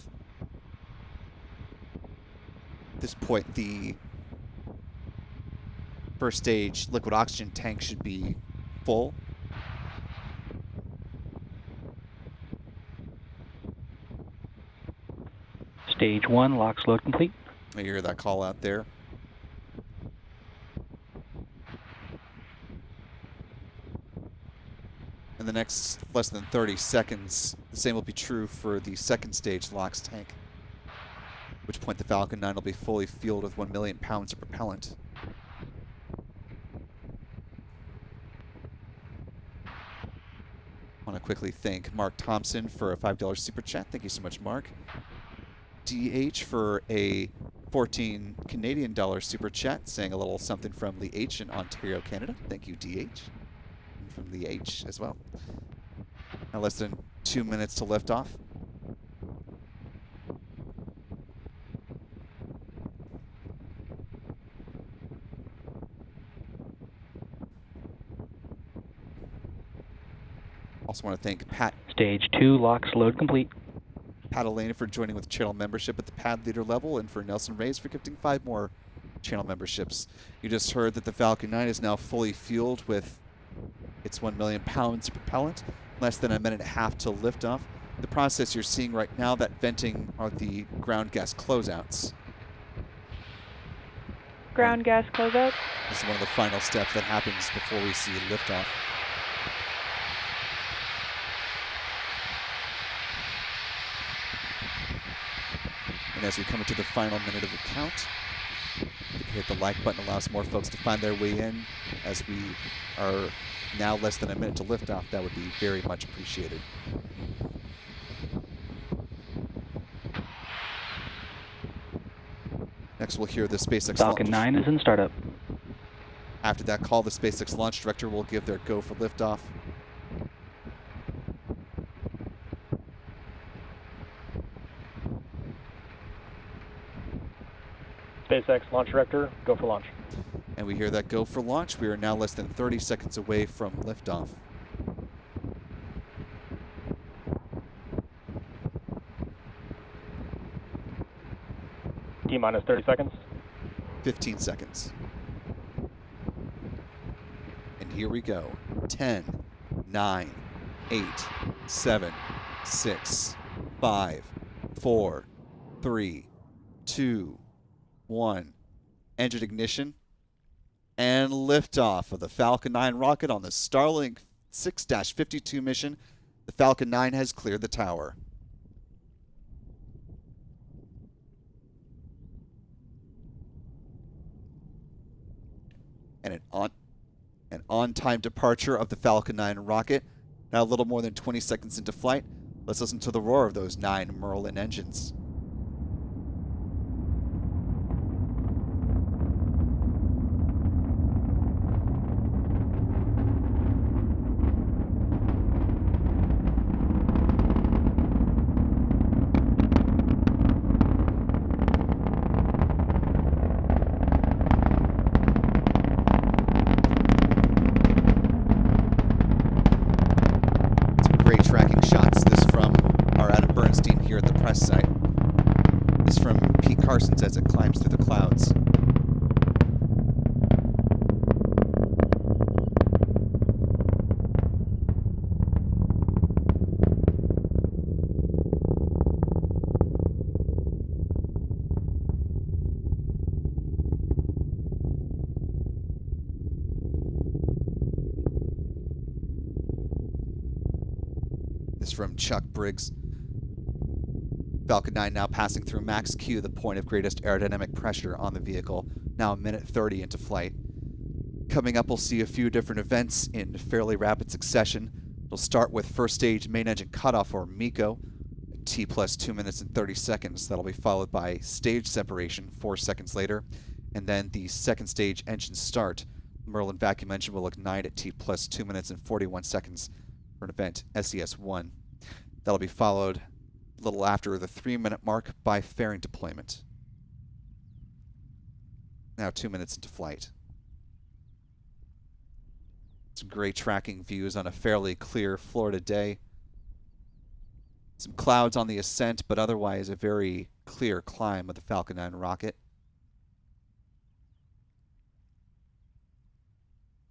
At this point, the first stage liquid oxygen tank should be full. Stage 1, LOX load complete. You hear that call out there. In the next less than 30 seconds, the same will be true for the second stage LOX tank, at which point the Falcon 9 will be fully fueled with 1 million pounds of propellant. I want to quickly thank Mark Thompson for a $5 super chat. Thank you so much, Mark. DH for a 14 Canadian dollar super chat, saying a little something from the H in Ontario, Canada. Thank you, DH. From the H as well. Now less than 2 minutes to liftoff. Also want to thank Pat. Stage 2, LOX load complete. Pat Elena for joining with channel membership at the pad leader level, and for Nelson Reyes for gifting 5 more channel memberships. You just heard that the Falcon 9 is now fully fueled with its 1 million pounds of propellant, less than a minute and a half to liftoff. The process you're seeing right now, that venting, are the ground gas closeouts. Ground gas closeout. This is one of the final steps that happens before we see liftoff. And as we come into the final minute of the count, you can hit the like button, allows more folks to find their way in. As we are now less than a minute to liftoff, that would be very much appreciated. Next, we'll hear the SpaceX Falcon 9 is in startup. After that call, the SpaceX launch director will give their go for liftoff. SpaceX launch director, go for launch. And we hear that go for launch. We are now less than 30 seconds away from liftoff. T-minus 30 seconds. 15 seconds. And here we go. 10, 9, 8, 7, 6, 5, 4, 3, 2, 1. Engine ignition. And liftoff of the Falcon 9 rocket on the Starlink 6-52 mission. The Falcon 9 has cleared the tower. And an on-time departure of the Falcon 9 rocket. Now a little more than 20 seconds into flight. Let's listen to the roar of those 9 Merlin engines. press site. This is from Pete Carson's as it climbs through the clouds. This is from Chuck Briggs. Falcon 9 now passing through max Q, the point of greatest aerodynamic pressure on the vehicle, now a minute 30 into flight. Coming up, we'll see a few different events in fairly rapid succession. We'll start with first stage main engine cutoff, or MECO, T plus 2 minutes and 30 seconds. That'll be followed by stage separation 4 seconds later, and then the second stage engine start. Merlin vacuum engine will ignite at T plus 2 minutes and 41 seconds for an event SES-1. That'll be followed a little after the 3-minute mark by fairing deployment. Now 2 minutes into flight. Some great tracking views on a fairly clear Florida day. Some clouds on the ascent, but otherwise a very clear climb of the Falcon 9 rocket.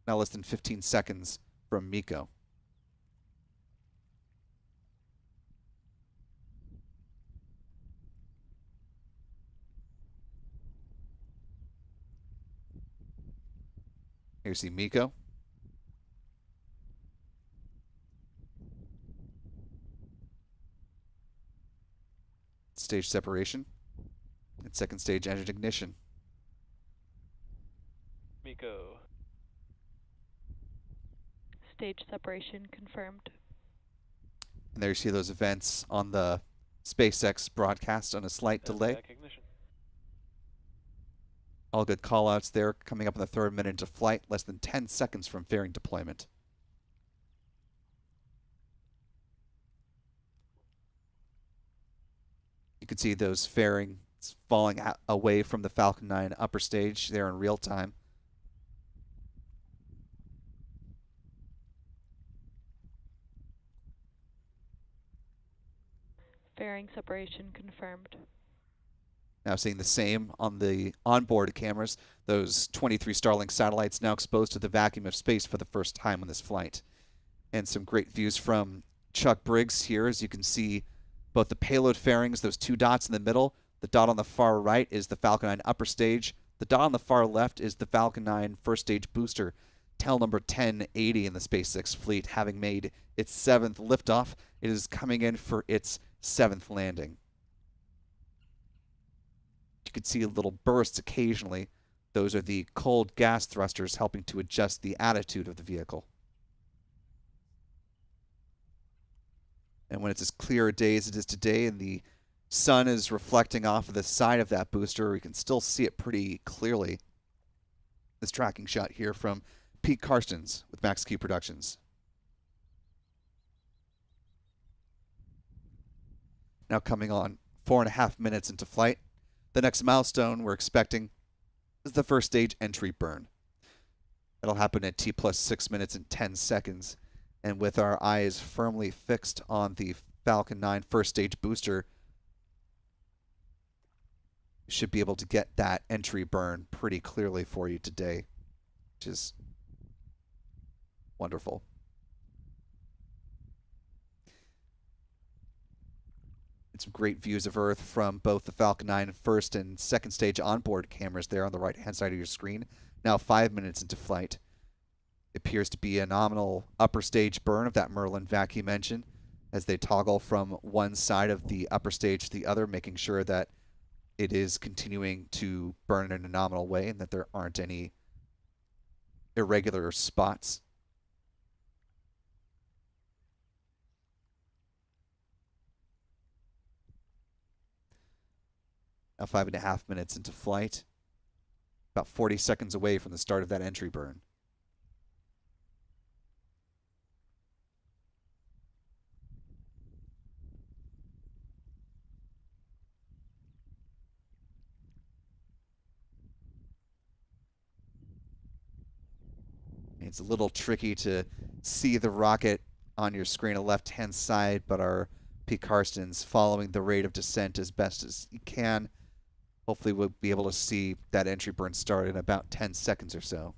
Now less than 15 seconds from MECO. Here's the MECO. Stage separation. And second stage engine ignition. MECO. Stage separation confirmed. And there you see those events on the SpaceX broadcast on a slight delay. Ignition. All good callouts there, coming up in the 3rd minute into flight, less than 10 seconds from fairing deployment. You can see those fairings falling away from the Falcon 9 upper stage there in real time. Fairing separation confirmed. Now seeing the same on the onboard cameras, those 23 Starlink satellites now exposed to the vacuum of space for the first time on this flight. And some great views from Chuck Briggs here, as you can see both the payload fairings, those 2 dots in the middle. The dot on the far right is the Falcon 9 upper stage. The dot on the far left is the Falcon 9 first stage booster, tail number 1080 in the SpaceX fleet, having made its 7th liftoff. It is coming in for its 7th landing. You can see little bursts occasionally. Those are the cold gas thrusters helping to adjust the attitude of the vehicle. And when it's as clear a day as it is today and the sun is reflecting off of the side of that booster, we can still see it pretty clearly. This tracking shot here from Pete Carson's with Max Q Productions. Now coming on 4.5 minutes into flight. The next milestone we're expecting is the first stage entry burn. It'll happen at T plus 6 minutes and 10 seconds. And with our eyes firmly fixed on the Falcon 9 first stage booster, we should be able to get that entry burn pretty clearly for you today, which is wonderful. Some great views of Earth from both the Falcon 9 first and second stage onboard cameras there on the right-hand side of your screen. Now 5 minutes into flight. It appears to be a nominal upper stage burn of that Merlin vacuum engine as they toggle from one side of the upper stage to the other, making sure that it is continuing to burn in a nominal way and that there aren't any irregular spots. Now 5.5 minutes into flight, about 40 seconds away from the start of that entry burn. It's a little tricky to see the rocket on your screen on the left-hand side, but our Pete Carson's following the rate of descent as best as you can. Hopefully we'll be able to see that entry burn start in about 10 seconds or so.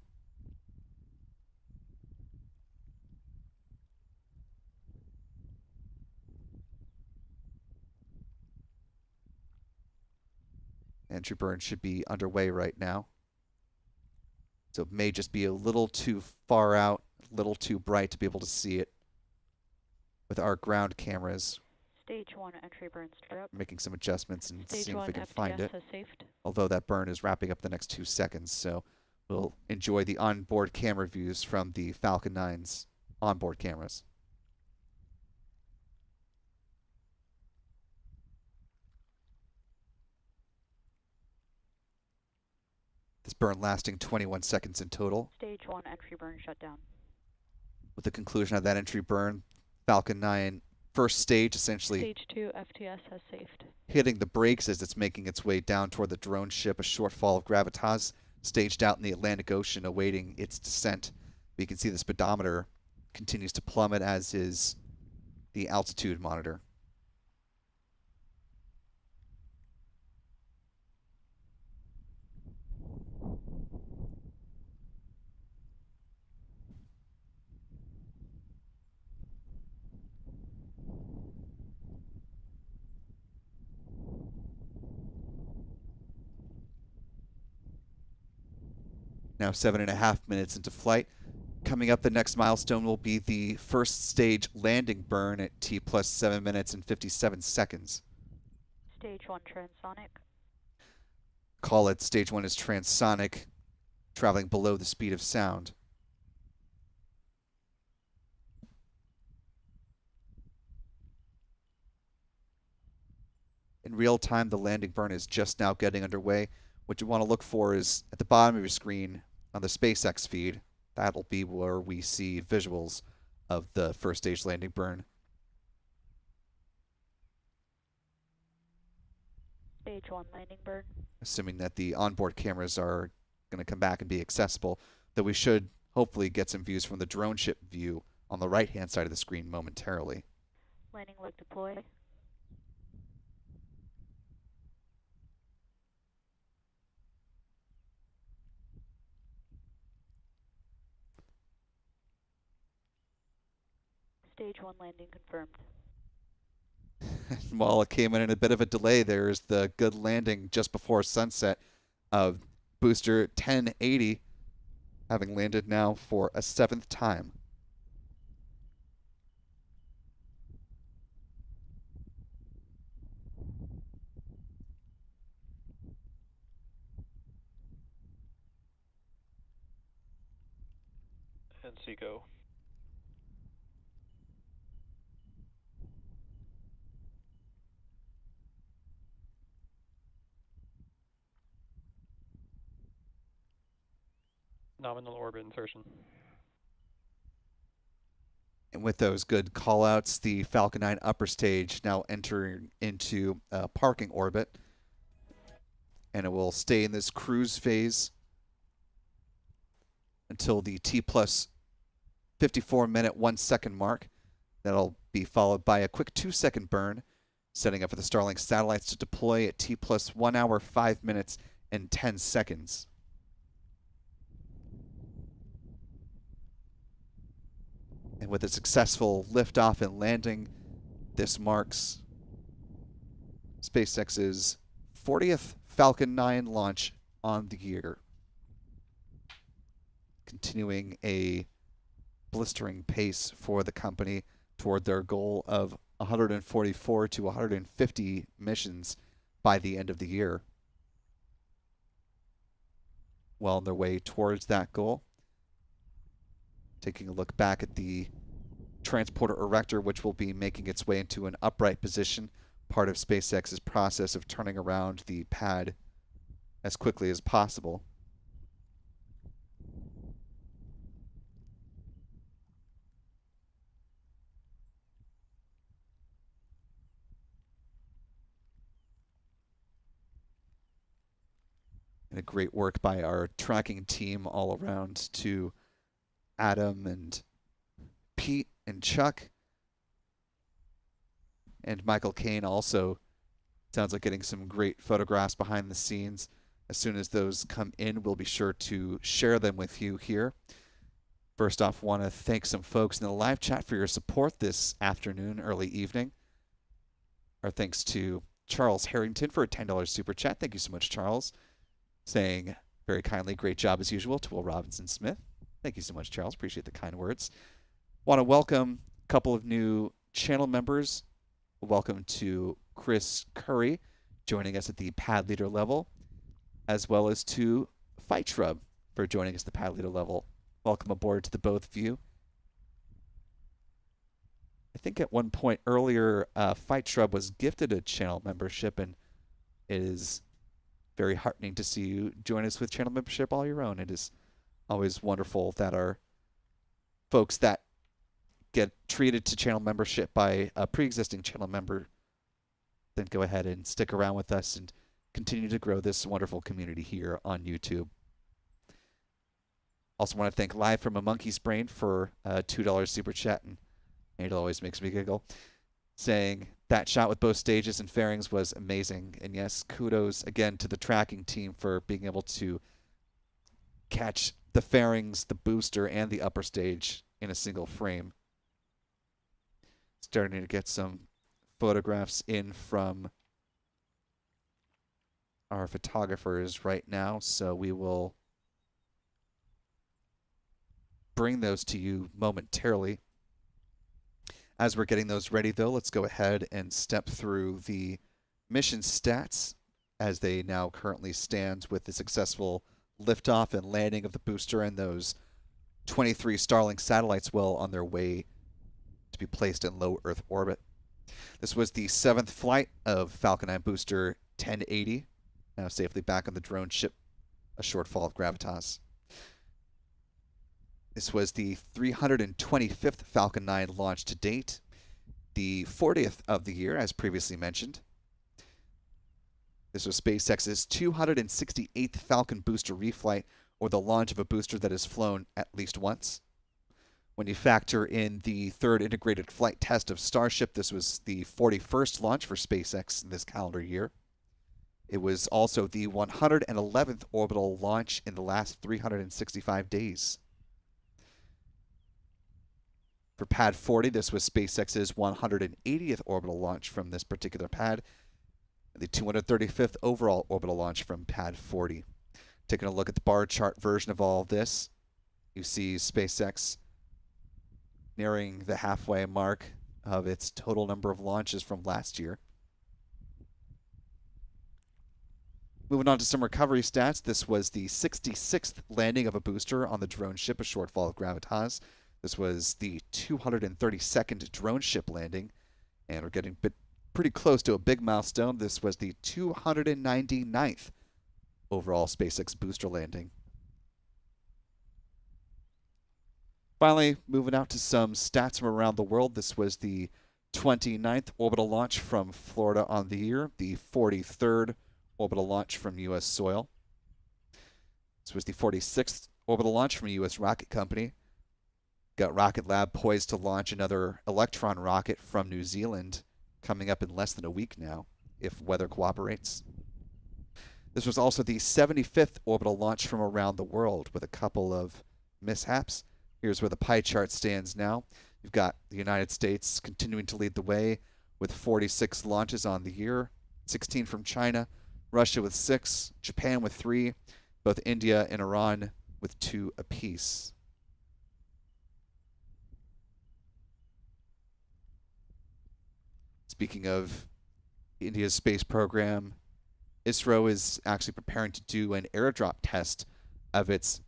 Entry burn should be underway right now. So it may just be a little too far out, a little too bright to be able to see it with our ground cameras. Stage 1 entry burn startup. Making some adjustments and Stage seeing if 1 we can find it. FTS has saved. Although that burn is wrapping up the next 2 seconds, so we'll enjoy the onboard camera views from the Falcon 9's onboard cameras. This burn lasting 21 seconds in total. Stage 1 entry burn shut down. With the conclusion of that entry burn, Falcon 9 first stage essentially Stage 2 FTS has saved. hitting the brakes as it's making its way down toward the drone ship, a short fall of gravitas staged out in the Atlantic Ocean awaiting its descent. But you can see the speedometer continues to plummet, as is the altitude monitor. Now 7.5 minutes into flight. Coming up, the next milestone will be the first stage landing burn at T plus 7 minutes and 57 seconds. Stage 1 transonic. Call it stage 1 is transonic, traveling below the speed of sound. In real time, the landing burn is just now getting underway. What you want to look for is at the bottom of your screen on the SpaceX feed. That'll be where we see visuals of the first stage landing burn. Stage 1 landing burn. Assuming that the onboard cameras are going to come back and be accessible, though we should hopefully get some views from the drone ship view on the right-hand side of the screen momentarily. Landing leg deploy. Stage 1 landing confirmed. While it came in a bit of a delay, there's the good landing just before sunset of booster 1080, having landed now for a 7th time. And Seco. Nominal orbit insertion. And with those good callouts, the Falcon 9 upper stage now entering into parking orbit. And it will stay in this cruise phase until the T plus 54 minute 1 second mark. That'll be followed by a quick 2 second burn, setting up for the Starlink satellites to deploy at T plus 1 hour 5 minutes and 10 seconds. And with a successful liftoff and landing, this marks SpaceX's 40th Falcon 9 launch on the year. Continuing a blistering pace for the company toward their goal of 144 to 150 missions by the end of the year. Well on their way towards that goal. Taking a look back at the transporter erector, which will be making its way into an upright position, part of SpaceX's process of turning around the pad as quickly as possible. And a great work by our tracking team all around to Adam and Pete and Chuck. And Michael Kane also sounds like getting some great photographs behind the scenes. As soon as those come in, we'll be sure to share them with you here. First off, want to thank some folks in the live chat for your support this afternoon, early evening. Our thanks to Charles Harrington for a $10 super chat. Thank you so much, Charles. Saying very kindly, great job as usual to Will Robinson Smith. Thank you so much, Charles. Appreciate the kind words. Want to welcome a couple of new channel members. Welcome to Chris Curry joining us at the pad leader level, as well as to Fight Shrub for joining us at the pad leader level. Welcome aboard to the both of you. I think at one point earlier, Fight Shrub was gifted a channel membership, and it is very heartening to see you join us with channel membership all your own. It is always wonderful that our folks that get treated to channel membership by a pre-existing channel member then go ahead and stick around with us and continue to grow this wonderful community here on YouTube. Also want to thank Live from a Monkey's Brain for a $2 super chat, and it always makes me giggle, saying that shot with both stages and fairings was amazing. And yes, kudos again to the tracking team for being able to catch the fairings, the booster, and the upper stage in a single frame. Starting to get some photographs in from our photographers right now, so we will bring those to you momentarily. As we're getting those ready, though, let's go ahead and step through the mission stats as they now currently stand with the successful liftoff and landing of the booster and those 23 Starlink satellites well on their way to be placed in low Earth orbit. This was the 7th flight of Falcon 9 booster 1080, now safely back on the drone ship, a short fall of gravitas. This was the 325th Falcon 9 launch to date, the 40th of the year, as previously mentioned. This was SpaceX's 268th Falcon booster reflight, or the launch of a booster that has flown at least once. When you factor in the 3rd integrated flight test of Starship, this was the 41st launch for SpaceX in this calendar year. It was also the 111th orbital launch in the last 365 days. For Pad 40, this was SpaceX's 180th orbital launch from this particular pad, and the 235th overall orbital launch from Pad 40. Taking a look at the bar chart version of all of this, you see SpaceX nearing the halfway mark of its total number of launches from last year. Moving on to some recovery stats, this was the 66th landing of a booster on the drone ship, a short fall of gravitas. This was the 232nd drone ship landing, and we're getting pretty close to a big milestone. This was the 299th overall SpaceX booster landing. Finally, moving out to some stats from around the world, this was the 29th orbital launch from Florida on the year, the 43rd orbital launch from U.S. soil. This was the 46th orbital launch from a U.S. rocket company. Got Rocket Lab poised to launch another Electron rocket from New Zealand coming up in less than a week now, if weather cooperates. This was also the 75th orbital launch from around the world with a couple of mishaps. Here's where the pie chart stands now. You've got the United States continuing to lead the way with 46 launches on the year, 16 from China, Russia with 6, Japan with 3, both India and Iran with 2 apiece. Speaking of India's space program, ISRO is actually preparing to do an airdrop test of its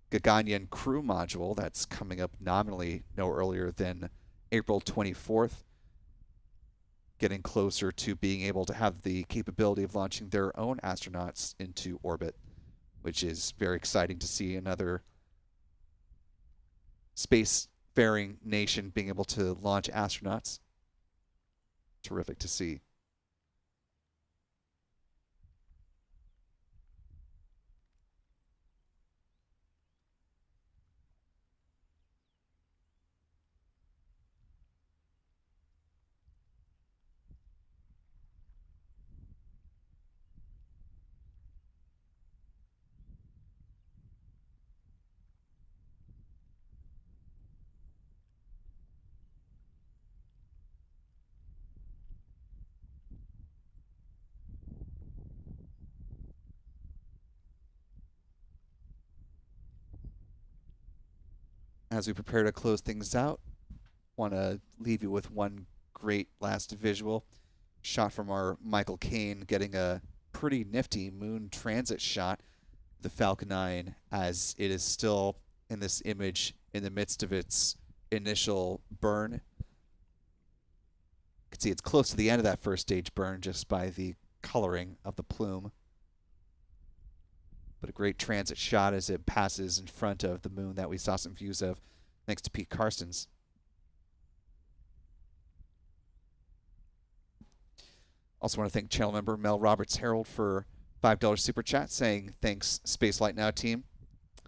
Gaganyaan crew module that's coming up nominally no earlier than April 24th, getting closer to being able to have the capability of launching their own astronauts into orbit, which is very exciting to see another spacefaring nation being able to launch astronauts. Terrific to see. as we prepare to close things out, want to leave you with one great last visual shot from our Michael Caine getting a pretty nifty moon transit shot, the Falcon 9, as it is still in this image in the midst of its initial burn. You can see it's close to the end of that first stage burn just by the coloring of the plume. But a great transit shot as it passes in front of the moon that we saw some views of thanks to Pete Carstens. Also want to thank channel member Mel Roberts Harold for $5 super chat saying, thanks Spaceflight Now team.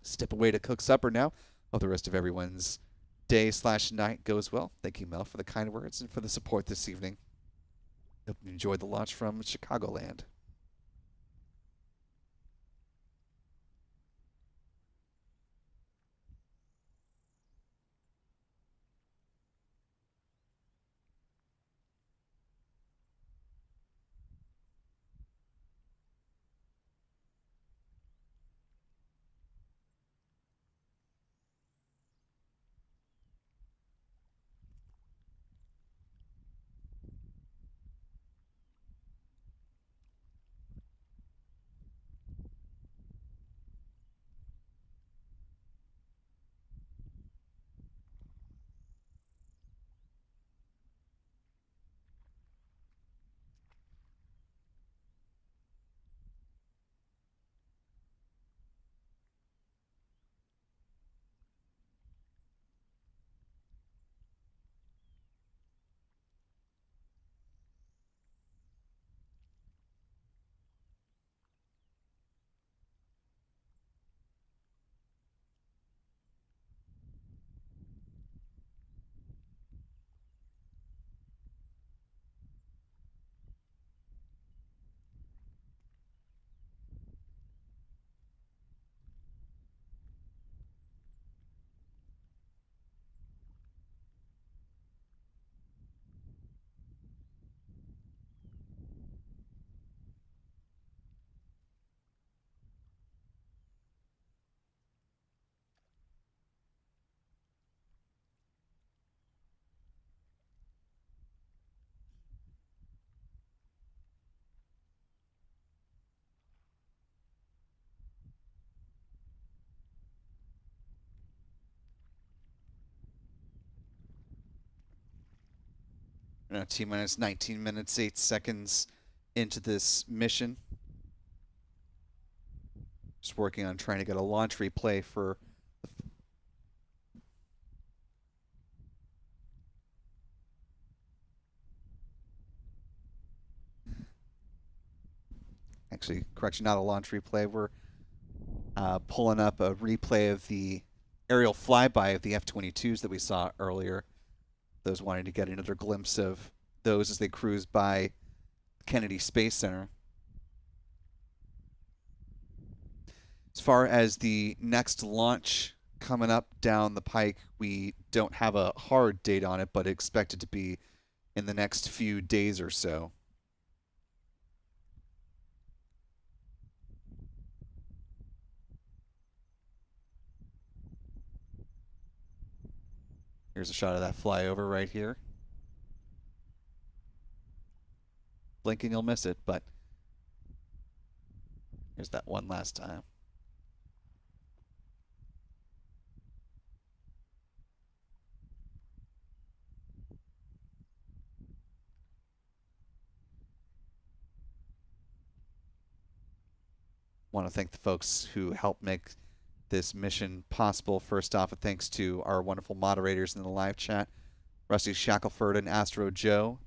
Step away to cook supper now. Hope the rest of everyone's day/night goes well. Thank you, Mel, for the kind words and for the support this evening. Hope you enjoyed the launch from Chicagoland. Now T-minus 19 minutes, 8 seconds into this mission. Just working on trying to get a launch replay for actually, correction, not a launch replay. We're pulling up a replay of the aerial flyby of the F-22s that we saw earlier. Those wanting to get another glimpse of those as they cruise by Kennedy Space Center. As far as the next launch coming up down the pike, we don't have a hard date on it, but expect it to be in the next few days or so. Here's a shot of that flyover right here. Blinking, you'll miss it, but here's that one last time. Want to thank the folks who helped make this mission possible. First off, a thanks to our wonderful moderators in the live chat, Rusty Shackelford and Astro Joe.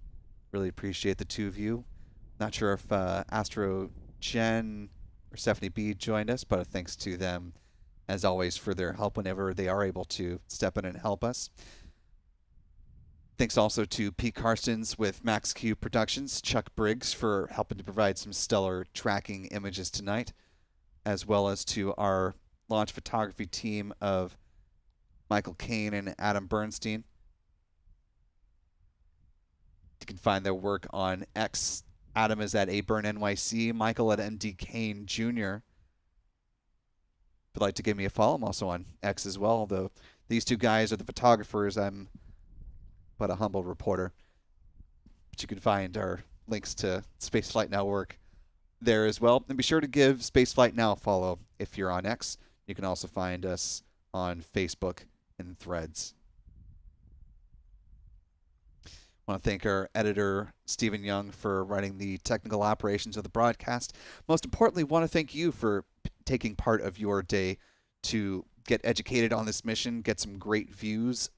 Really appreciate the two of you. Not sure if Astro Jen or Stephanie B joined us, but a thanks to them, as always, for their help whenever they are able to step in and help us. Thanks also to Pete Carstens with Max Q Productions, Chuck Briggs for helping to provide some stellar tracking images tonight, as well as to our launch photography team of Michael Caine and Adam Bernstein. You can find their work on X. Adam is at ABurnNYC, Michael at MD Caine Jr. If you'd like to give me a follow, I'm also on X as well, although These two guys are the photographers. I'm but a humble reporter. But you can find our links to Spaceflight Network there as well. And be sure to give Spaceflight Now a follow if you're on X. You can also find us on Facebook and Threads. I want to thank our editor, Stephen Young, for running the technical operations of the broadcast. Most importantly, want to thank you for taking part of your day to get educated on this mission, get some great views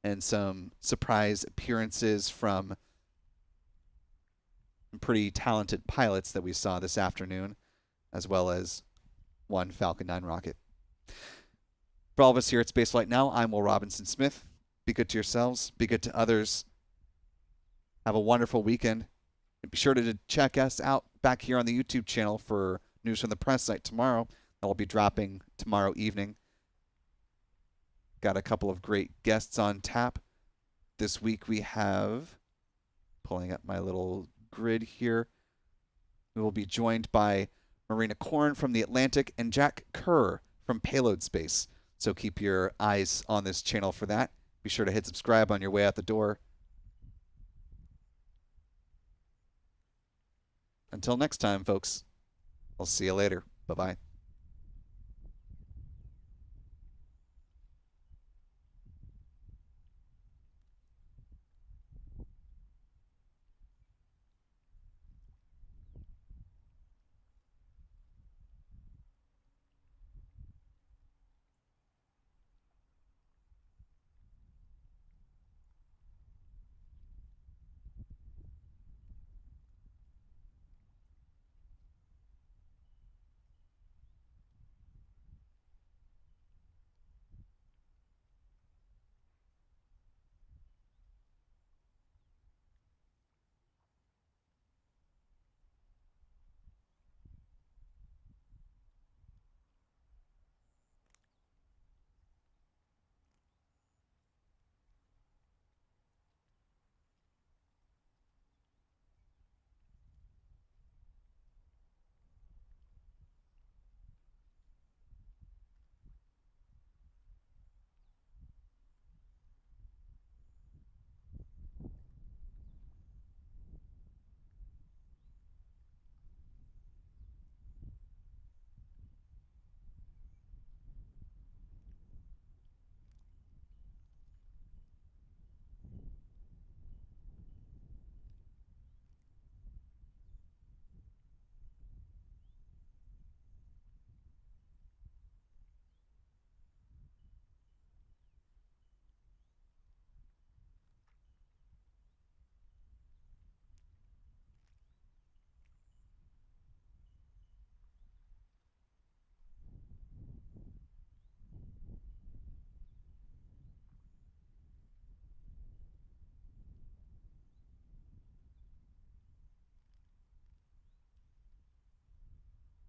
and some surprise appearances from pretty talented pilots that we saw this afternoon, as well as one Falcon 9 rocket. For all of us here at Spaceflight Now, I'm Will Robinson Smith. Be good to yourselves. Be good to others. Have a wonderful weekend. And be sure to check us out back here on the YouTube channel for news from the press site tomorrow. That will be dropping tomorrow evening. Got a couple of great guests on tap. This week we have, pulling up my little grid here, we will be joined by Marina Korn from the Atlantic and Jack Kerr from Payload Space. So keep your eyes on this channel for that. Be sure to hit subscribe on your way out the door. Until next time, folks, I'll see you later. Bye-bye.